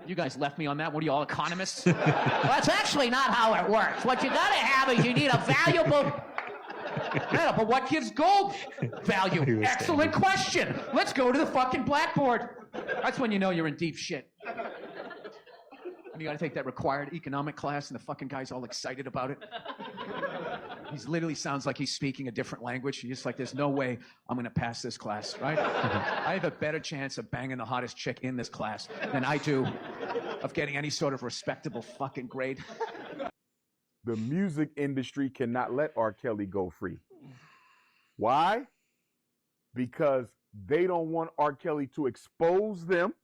You guys left me on that. What are you all, economists? Well, that's actually not how it works. What you gotta have is you need a valuable... Yeah, but what gives gold value? Excellent question. Let's go to the fucking blackboard. That's when you know you're in deep shit. And you gotta take that required economic class and the fucking guy's all excited about it. He literally sounds like he's speaking a different language. He's just like, there's no way I'm gonna pass this class, right? I have a better chance of banging the hottest chick in this class than I do of getting any sort of respectable fucking grade. The music industry cannot let R. Kelly go free. Why? Because they don't want R. Kelly to expose them,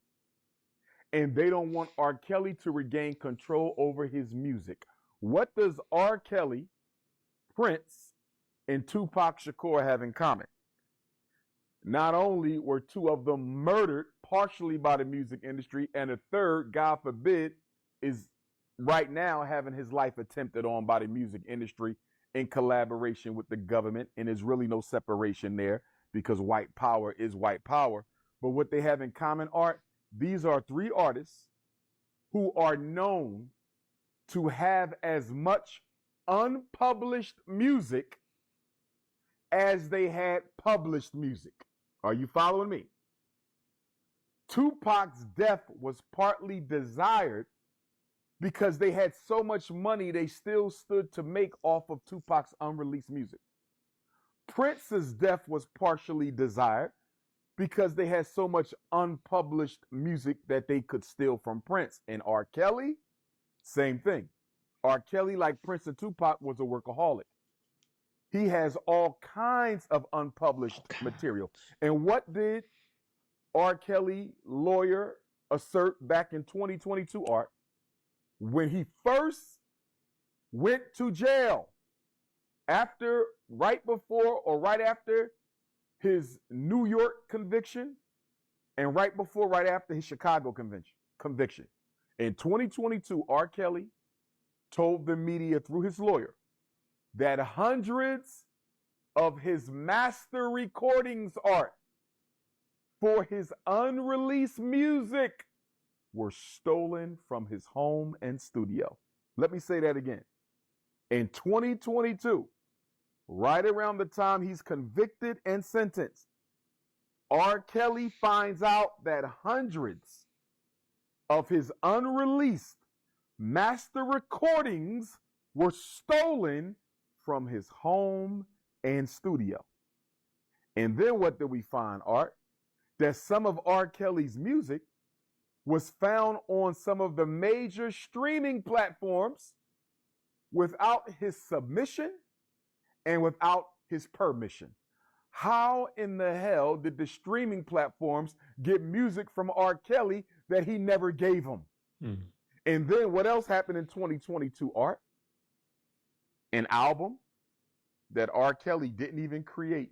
and they don't want R. Kelly to regain control over his music. What does R. Kelly, Prince, and Tupac Shakur have in common? Not only were two of them murdered partially by the music industry, and a third, God forbid, is right now having his life attempted on by the music industry in collaboration with the government, and there's really no separation there because white power is white power. But what they have in common, Art, these are three artists who are known to have as much unpublished music as they had published music. Are you following me? Tupac's death was partly desired because they had so much money they still stood to make off of Tupac's unreleased music. Prince's death was partially desired because they had so much unpublished music that they could steal from Prince. And R. Kelly, same thing. R. Kelly, like Prince and Tupac, was a workaholic. He has all kinds of unpublished material. And what did R. Kelly lawyer assert back in 2022, Art? When he first went to jail, right before or right after his New York conviction, and right after his Chicago conviction. In 2022, R. Kelly told the media through his lawyer that hundreds of his master recordings, Art, for his unreleased music were stolen from his home and studio. Let me say that again. In 2022, right around the time he's convicted and sentenced, R. Kelly finds out that hundreds of his unreleased master recordings were stolen from his home and studio. And then what did we find, Art? That some of R. Kelly's music was found on some of the major streaming platforms without his submission and without his permission. How in the hell did the streaming platforms get music from R. Kelly that he never gave them? And then what else happened in 2022, Art? An album that R. Kelly didn't even create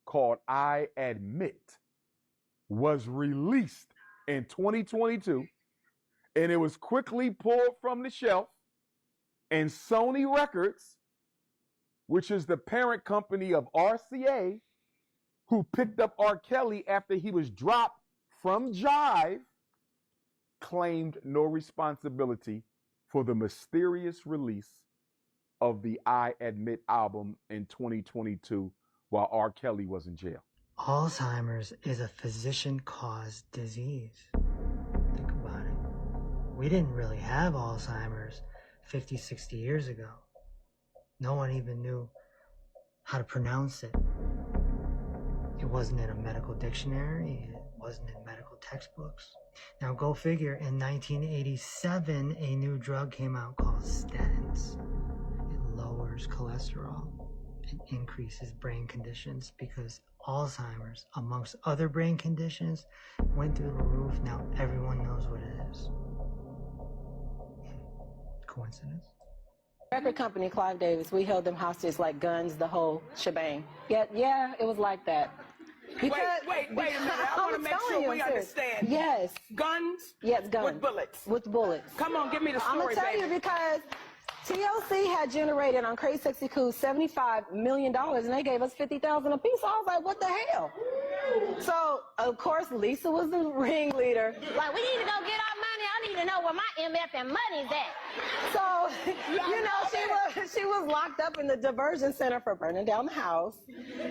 called I Admit was released in 2022, and it was quickly pulled from the shelf, and Sony Records, which is the parent company of RCA, who picked up R. Kelly after he was dropped from Jive, claimed no responsibility for the mysterious release of the I Admit album in 2022 while R. Kelly was in jail. Alzheimer's is a physician-caused disease. Think about it. We didn't really have Alzheimer's 50, 60 years ago. No one even knew how to pronounce it. It wasn't in a medical dictionary. It wasn't in medical textbooks. Now go figure, in 1987, a new drug came out called statins. It lowers cholesterol. and increases brain conditions because Alzheimer's, amongst other brain conditions, went through the roof. Now everyone knows what it is. Coincidence? Record company, Clive Davis, we held them hostage like guns, the whole shebang. Yeah, it was like that. Wait a minute. I want to make sure we understand. Yes. Guns? Yes, guns. With bullets? With bullets. Come on, give me the story, I'm going to tell you because TLC had generated on Crazy Sexy Cool $75 million, and they gave us $50,000 a piece. So I was like, what the hell? So, of course, Lisa was the ringleader. Like, we need to go get our money. I need to know where my MF and money's at. So, you know, she was locked up in the diversion center for burning down the house.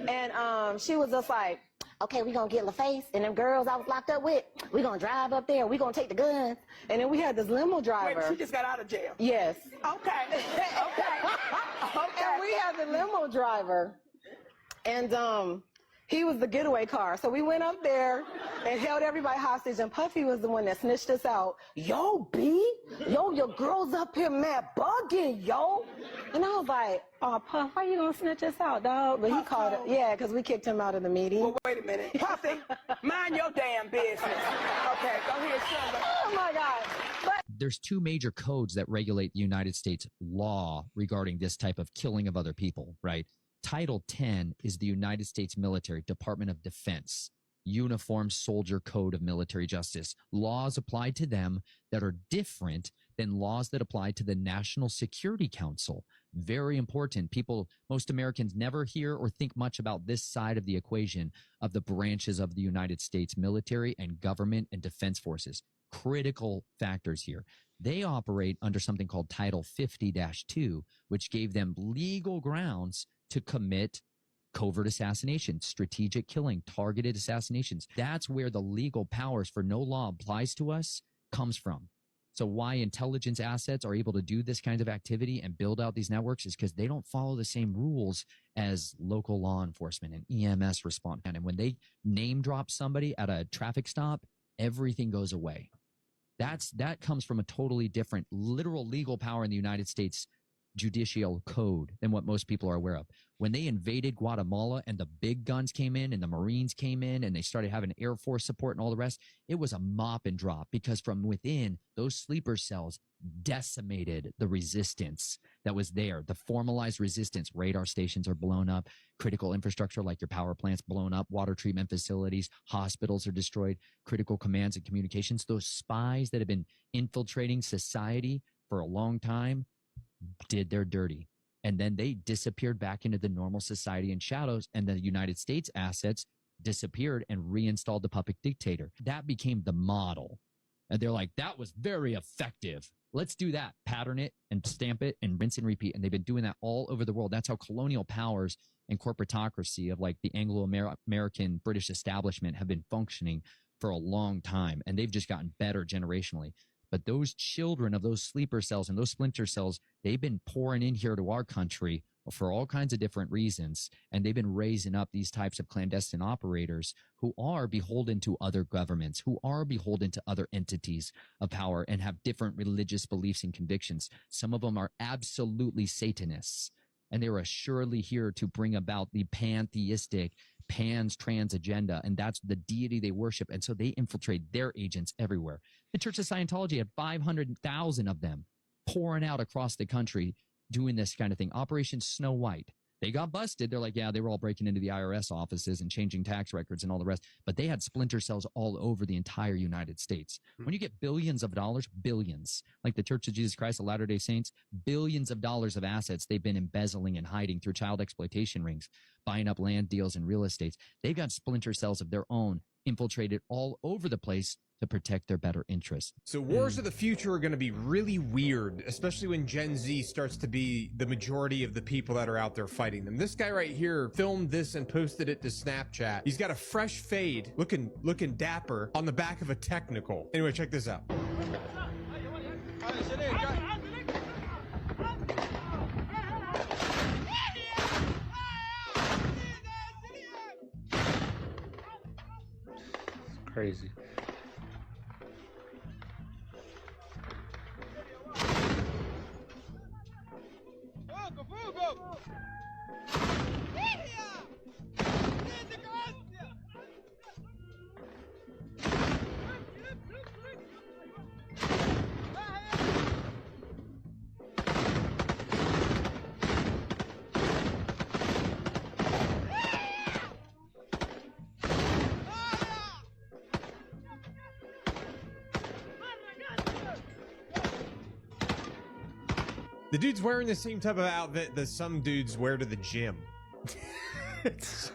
And she was just like, okay, we gonna get LaFace and them girls I was locked up with, we gonna drive up there, we gonna take the guns. And then we had this limo driver. Wait, she just got out of jail? Yes. Okay. And we had the limo driver. And he was the getaway car. So we went up there and held everybody hostage, and Puffy was the one that snitched us out. Yo, B, yo, your girl's up here mad bugging, yo. And I was like, oh, Puff, why you gonna snitch us out, dog? But he called it, yeah, because we kicked him out of the meeting. Well, wait a minute. Puffy, mind your damn business. Okay, go ahead, son. Oh, my God. But there's two major codes that regulate the United States law regarding this type of killing of other people, right? Title 10 is the United States Military Department of Defense Uniform Soldier Code of Military Justice. Laws applied to them that are different than laws that apply to the National Security Council. Very important. Most Americans never hear or think much about this side of the equation of the branches of the United States military and government and defense forces. Critical factors here. They operate under something called Title 50-2, which gave them legal grounds to commit covert assassinations, strategic killing, targeted assassinations. That's where the legal powers for no law applies to us comes from. So why intelligence assets are able to do this kind of activity and build out these networks is because they don't follow the same rules as local law enforcement and EMS response. And when they name drop somebody at a traffic stop, everything goes away. That comes from a totally different literal legal power in the United States judicial code than what most people are aware of. When they invaded Guatemala and the big guns came in and the Marines came in and they started having Air Force support and all the rest, it was a mop and drop because from within, those sleeper cells decimated the resistance that was there. The formalized resistance, radar stations are blown up, critical infrastructure like your power plants blown up, water treatment facilities, hospitals are destroyed, critical commands and communications. Those spies that have been infiltrating society for a long time did their dirty. And then they disappeared back into the normal society in shadows, and the United States assets disappeared and reinstalled the puppet dictator. That became the model. And they're like, that was very effective. Let's do that. Pattern it and stamp it and rinse and repeat. And they've been doing that all over the world. That's how colonial powers and corporatocracy of like the Anglo-American British establishment have been functioning for a long time. And they've just gotten better generationally. But those children of those sleeper cells and those splinter cells, they've been pouring in here to our country for all kinds of different reasons. And they've been raising up these types of clandestine operators who are beholden to other governments, who are beholden to other entities of power and have different religious beliefs and convictions. Some of them are absolutely Satanists. And they were assuredly here to bring about the pantheistic trans agenda, and that's the deity they worship. And so they infiltrate their agents everywhere. The Church of Scientology had 500,000 of them pouring out across the country doing this kind of thing. Operation Snow White. They got busted. They're like, yeah, they were all breaking into the IRS offices and changing tax records and all the rest. But they had splinter cells all over the entire United States. When you get billions of dollars, billions, like the Church of Jesus Christ of Latter-day Saints, billions of dollars of assets they've been embezzling and hiding through child exploitation rings, buying up land deals and real estates. They've got splinter cells of their own infiltrated all over the place to protect their better interests. So wars of the future are going to be really weird, especially when Gen Z starts to be the majority of the people that are out there fighting them. This guy right here filmed this and posted it to Snapchat. He's got a fresh fade, looking dapper on the back of a technical. Anyway, check this out. Crazy. The dude's wearing the same type of outfit that some dudes wear to the gym. It's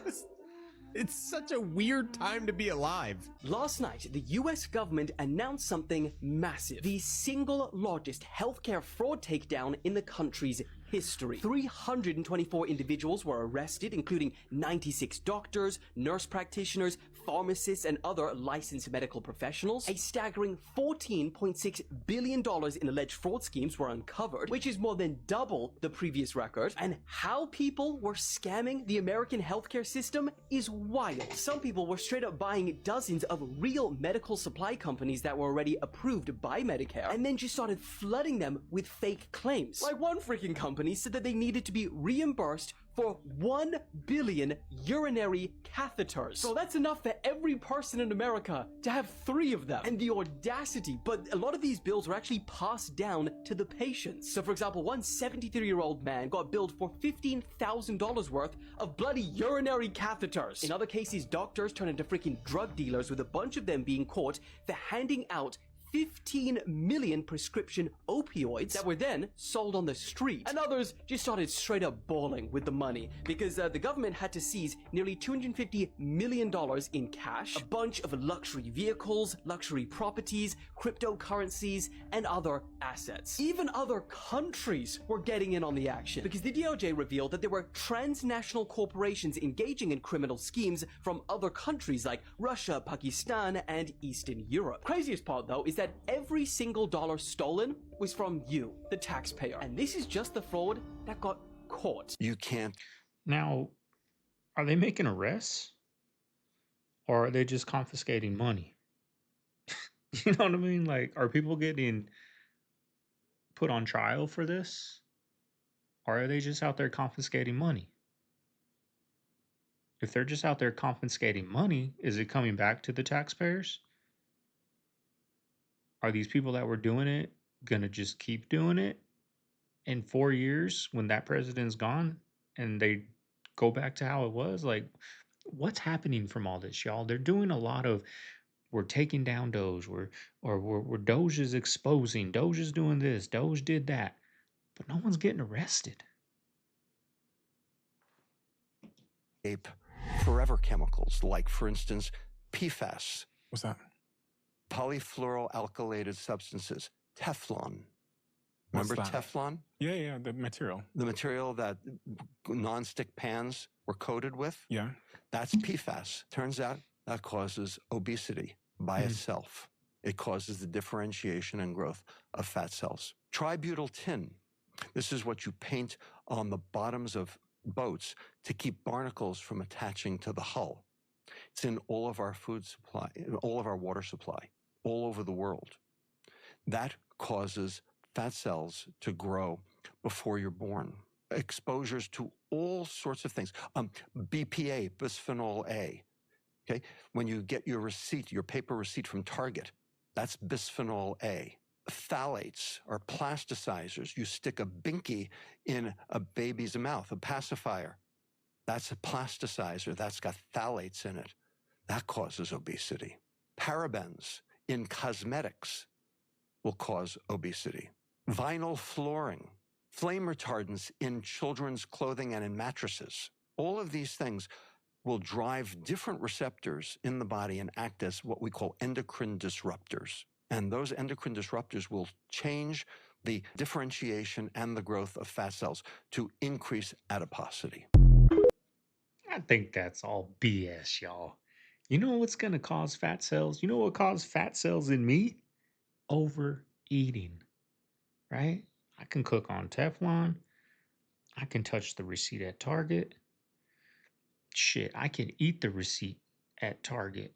such a weird time to be alive. Last night, the US government announced something massive. The single largest healthcare fraud takedown in the country's history. 324 individuals were arrested, including 96 doctors, nurse practitioners, pharmacists, and other licensed medical professionals. A staggering $14.6 billion in alleged fraud schemes were uncovered, which is more than double the previous record. And how people were scamming the American healthcare system is wild. Some people were straight up buying dozens of real medical supply companies that were already approved by Medicare, and then just started flooding them with fake claims. Like one freaking company said that they needed to be reimbursed for 1 billion urinary catheters. So that's enough for every person in America to have 3 of them. And the audacity, but a lot of these bills were actually passed down to the patients. So for example, one 73-year-old man got billed for $15,000 worth of bloody urinary catheters. In other cases, doctors turned into freaking drug dealers, with a bunch of them being caught for handing out 15 million prescription opioids that were then sold on the street. And others just started straight up bawling with the money because the government had to seize nearly $250 million in cash, a bunch of luxury vehicles, luxury properties, cryptocurrencies, and other assets. Even other countries were getting in on the action because the DOJ revealed that there were transnational corporations engaging in criminal schemes from other countries like Russia, Pakistan, and Eastern Europe. Craziest part though is that every single dollar stolen was from you, the taxpayer. And this is just the fraud that got caught. You can't. Now, are they making arrests? Or are they just confiscating money? You know what I mean? Like, are people getting put on trial for this? Or are they just out there confiscating money? If they're just out there confiscating money, is it coming back to the taxpayers? Are these people that were doing it gonna just keep doing it in 4 years when that president's gone and they go back to how it was? Like, what's happening from all this, y'all? They're doing a lot of, we're taking down Doge, we're Doge is exposing, Doge is doing this, Doge did that, but no one's getting arrested. Forever chemicals, like, for instance, PFAS. What's that? Polyfluoroalkylated substances, Teflon. What's Remember that? Teflon? Yeah, the material. The material that nonstick pans were coated with? Yeah. That's PFAS. Turns out that causes obesity by itself. It causes the differentiation and growth of fat cells. Tributyl tin. This is what you paint on the bottoms of boats to keep barnacles from attaching to the hull. It's in all of our food supply, all of our water supply, all over the world. That causes fat cells to grow before you're born. Exposures to all sorts of things. BPA, bisphenol A. Okay, when you get your receipt, your paper receipt from Target, that's bisphenol A. Phthalates are plasticizers. You stick a binky in a baby's mouth, a pacifier. That's a plasticizer. That's got phthalates in it. That causes obesity. Parabens in cosmetics will cause obesity. Vinyl flooring, flame retardants in children's clothing and in mattresses. All of these things will drive different receptors in the body and act as what we call endocrine disruptors. And those endocrine disruptors will change the differentiation and the growth of fat cells to increase adiposity. I think that's all BS, y'all. You know what's going to cause fat cells? You know what causes fat cells in me? Overeating, right? I can cook on Teflon. I can touch the receipt at Target. Shit, I can eat the receipt at Target.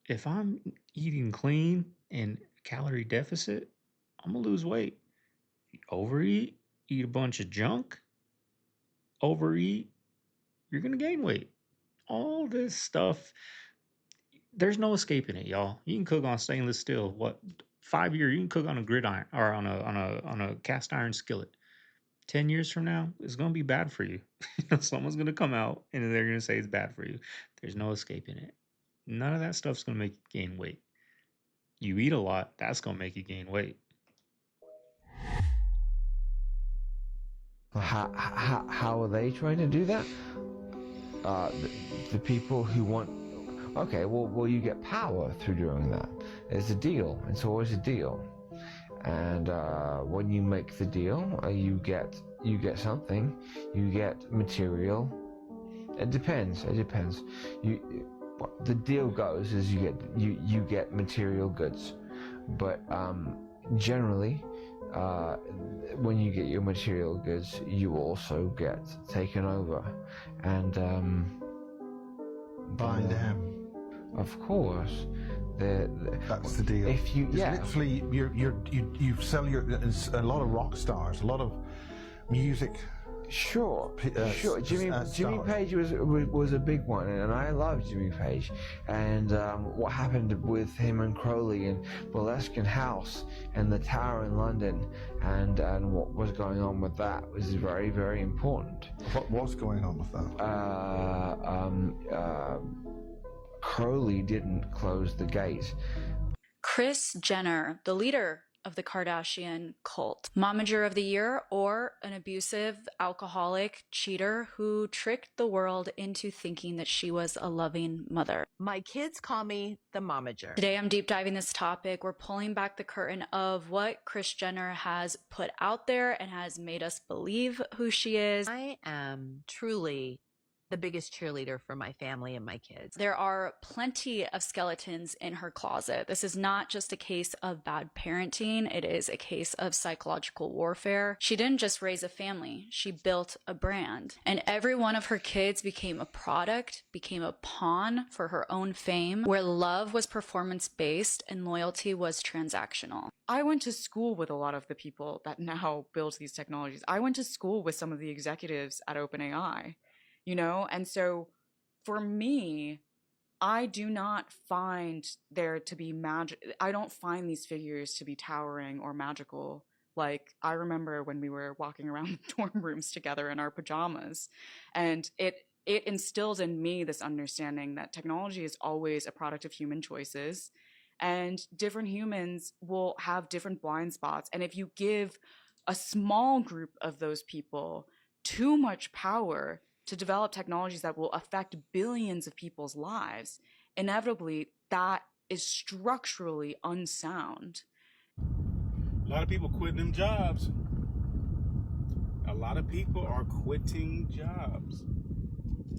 If I'm eating clean and calorie deficit, I'm going to lose weight. Overeat, eat a bunch of junk, overeat, you're going to gain weight. All this stuff, there's no escaping it, y'all. You can cook on stainless steel. What, 5 years you can cook on a gridiron or on a cast iron skillet. 10 years from now, it's gonna be bad for you. Someone's gonna come out and they're gonna say it's bad for you. There's no escaping it. None of that stuff's gonna make you gain weight. You eat a lot, that's gonna make you gain weight. How are they trying to do that? The people who want. Okay, well, you get power through doing that. It's a deal. It's always a deal. And when you make the deal, you get something. You get material. It depends. The deal goes is you get material goods, but generally, when you get your material goods, you also get taken over, and by them. Of course, that's the deal. If you, literally, you sell a lot of rock stars, a lot of music. Sure. Jimmy Page was a big one, and I love Jimmy Page. And what happened with him and Crowley and Burlesque House and the Tower in London, and what was going on with that was very, very important. What was going on with that? Crowley didn't close the gate. Kris Jenner, the leader of the Kardashian cult, Momager of the Year, or an abusive, alcoholic cheater who tricked the world into thinking that she was a loving mother. My kids call me the Momager. Today I'm deep diving this topic. We're pulling back the curtain of what Kris Jenner has put out there and has made us believe who she is. I am truly the biggest cheerleader for my family and my kids. There are plenty of skeletons in her closet. This is not just a case of bad parenting. It is a case of psychological warfare. She didn't just raise a family. She built a brand. And every one of her kids became a product, became a pawn for her own fame, where love was performance-based and loyalty was transactional. I went to school with a lot of the people that now build these technologies. I went to school with some of the executives at OpenAI. And so for me, I do not find there to be I don't find these figures to be towering or magical. Like, I remember when we were walking around the dorm rooms together in our pajamas, and it instilled in me this understanding that technology is always a product of human choices, and different humans will have different blind spots. And if you give a small group of those people too much power to develop technologies that will affect billions of people's lives, inevitably that is structurally unsound. A lot of people quitting them jobs. A lot of people are quitting jobs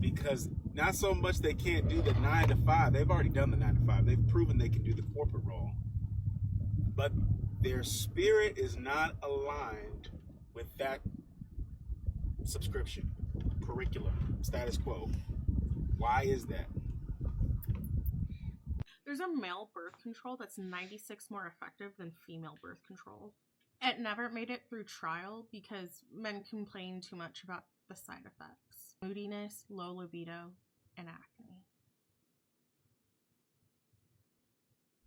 because not so much they can't do the 9 to 5. They've already done the 9 to 5. They've proven they can do the corporate role. But their spirit is not aligned with that subscription, curriculum, status quo. Why is that? There's a male birth control that's 96 more effective than female birth control. It never made it through trial because men complain too much about the side effects. Moodiness, low libido, and acne.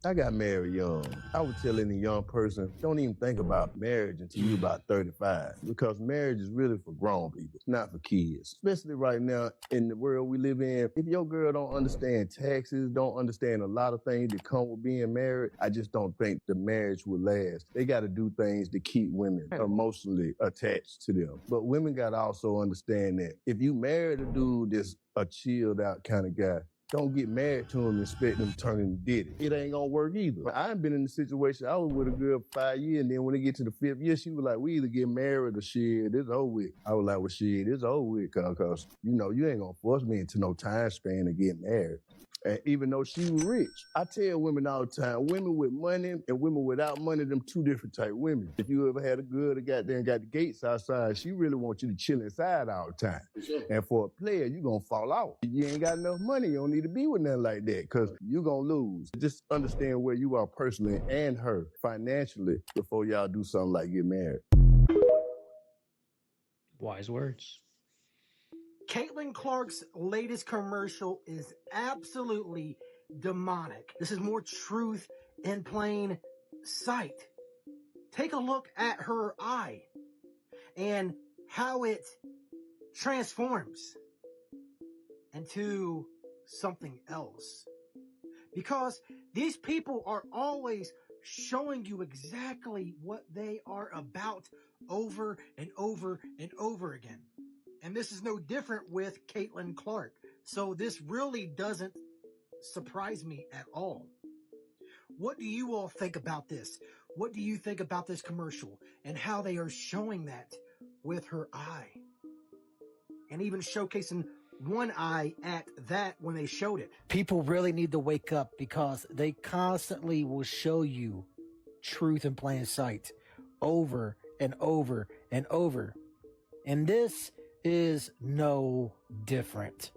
I got married young. I would tell any young person, don't even think about marriage until you're about 35. Because marriage is really for grown people. It's not for kids. Especially right now in the world we live in. If your girl don't understand taxes, don't understand a lot of things that come with being married, I just don't think the marriage will last. They got to do things to keep women emotionally attached to them. But women got to also understand that if you married a dude that's a chilled out kind of guy, don't get married to him and expect them to turn and did it. It ain't gonna work either. I've been in the situation, I was with a girl for 5 years, and then when they get to the 5th year, she was like, we either get married or shit, it's over with. I was like, well, shit, it's over with, cause you ain't gonna force me into no time span to get married. And even though she was rich, I tell women all the time, women with money and women without money, them two different type women. If you ever had a girl that got there and got the gates outside, she really wants you to chill inside all the time. Sure. And for a player, you gonna fall out. If you ain't got enough money, you don't need to be with nothing like that, because you gonna lose. Just understand where you are personally and her financially before y'all do something like get married. Wise words. Caitlyn Clark's latest commercial is absolutely demonic. This is more truth in plain sight. Take a look at her eye and how it transforms into something else. Because these people are always showing you exactly what they are about over and over and over again. And this is no different with Caitlyn Clark. So this really doesn't surprise me at all. What do you all think about this? What do you think about this commercial and how they are showing that with her eye? And even showcasing one eye at that when they showed it. People really need to wake up because they constantly will show you truth in plain sight over and over and over. And this is no different.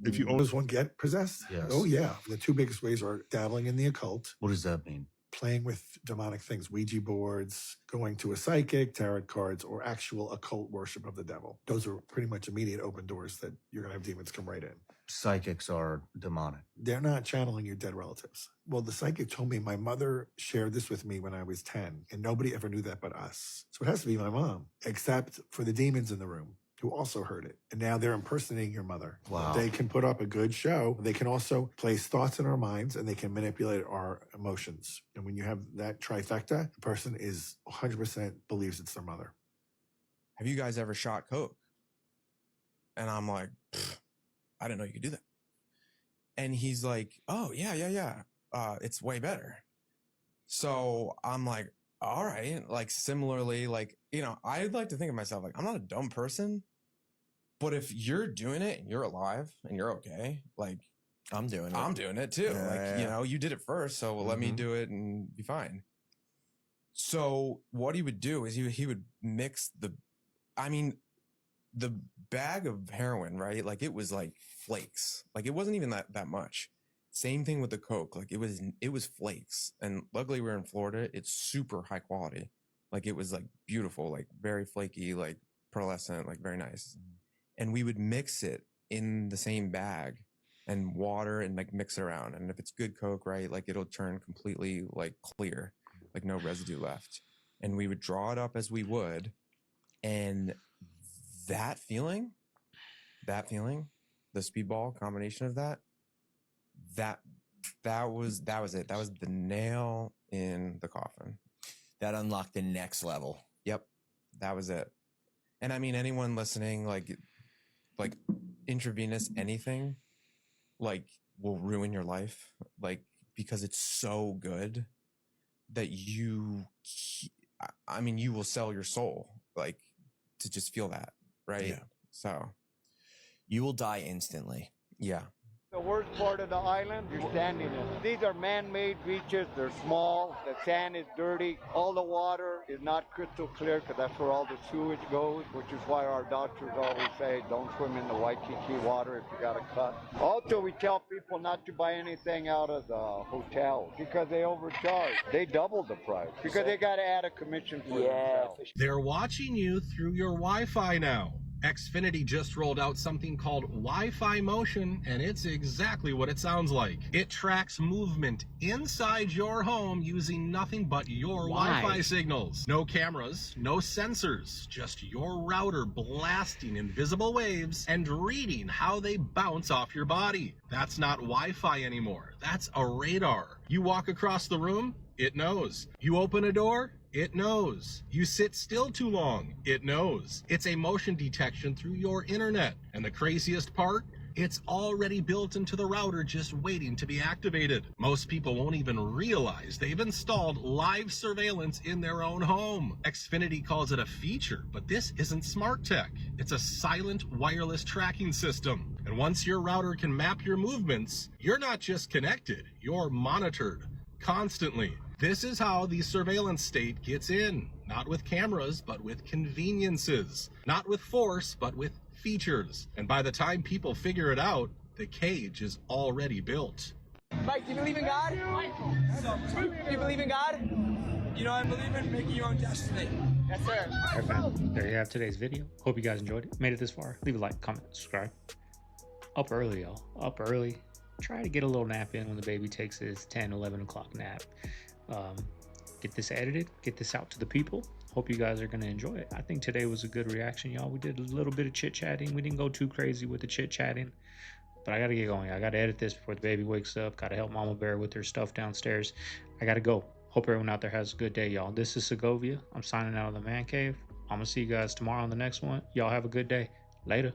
If you always want to get possessed? Yes. Oh, yeah. The two biggest ways are dabbling in the occult. What does that mean? Playing with demonic things, Ouija boards, going to a psychic, tarot cards, or actual occult worship of the devil. Those are pretty much immediate open doors that you're going to have demons come right in. Psychics are demonic. They're not channeling your dead relatives. Well, the psychic told me my mother shared this with me when I was 10, and nobody ever knew that but us. So it has to be my mom, except for the demons in the room, who also heard it. And now they're impersonating your mother. Wow. They can put up a good show. They can also place thoughts in our minds, and they can manipulate our emotions. And when you have that trifecta, the person is 100% believes it's their mother. Have you guys ever shot coke? And I'm like, I didn't know you could do that. And he's like, oh, yeah. It's way better. So I'm like, all right. Like, similarly, like, you know, I'd like to think of myself like, I'm not a dumb person. But if you're doing it and you're alive and you're okay, like, I'm doing it. I'm doing it too. You know, you did it first, so let me do it and be fine. So what he would do is he would mix the bag of heroin, right? Like, it was like flakes. Like, it wasn't even that much. Same thing with the coke. Like, it was flakes. And luckily we're in Florida. It's super high quality. Like, it was like beautiful, like very flaky, like pearlescent, like very nice. And we would mix it in the same bag and water and like mix it around. And if it's good coke, right, like it'll turn completely like clear, like no residue left. And we would draw it up as we would. And that feeling, the speedball combination of that was it. That was the nail in the coffin. That unlocked the next level. Yep. That was it. And I mean, anyone listening, like intravenous anything, like, will ruin your life, like, because it's so good that you will sell your soul, like, to just feel that, right? Yeah. So you will die instantly. Yeah. The worst part of the island, you're standing in. These are man-made beaches. They're small. The sand is dirty. All the water is not crystal clear because that's where all the sewage goes, which is why our doctors always say don't swim in the Waikiki water if you got a cut. Also, we tell people not to buy anything out of the hotels because they overcharge. They double the price because they got to add a commission for themselves. They're watching you through your Wi-Fi now. Xfinity just rolled out something called Wi-Fi Motion, and it's exactly what it sounds like. It tracks movement inside your home using nothing but your Wi-Fi signals. No cameras, no sensors, just your router blasting invisible waves and reading how they bounce off your body. That's not Wi-Fi anymore. That's a radar. You walk across the room, it knows. You open a door, it knows. You sit still too long, it knows. It's a motion detection through your internet. And the craziest part? It's already built into the router, just waiting to be activated. Most people won't even realize they've installed live surveillance in their own home. Xfinity calls it a feature, but this isn't smart tech. It's a silent wireless tracking system. And once your router can map your movements, you're not just connected, you're monitored constantly. This is how the surveillance state gets in. Not with cameras, but with conveniences. Not with force, but with features. And by the time people figure it out, the cage is already built. Mike, do you believe in God? Do you believe in God? You know, I believe in making your own destiny. Yes, sir. All right, fam. There you have today's video. Hope you guys enjoyed it. Made it this far. Leave a like, comment, subscribe. Up early, y'all. Up early. Try to get a little nap in when the baby takes his 10, 11 o'clock nap. Get this edited. Get this out to the people. Hope you guys are going to enjoy it. I think today was a good reaction, y'all. We did a little bit of chit-chatting. We didn't go too crazy with the chit-chatting. But I got to get going. I got to edit this before the baby wakes up. Got to help Mama Bear with her stuff downstairs. I got to go. Hope everyone out there has a good day, y'all. This is Segovia. I'm signing out of the man cave. I'm going to see you guys tomorrow on the next one. Y'all have a good day. Later.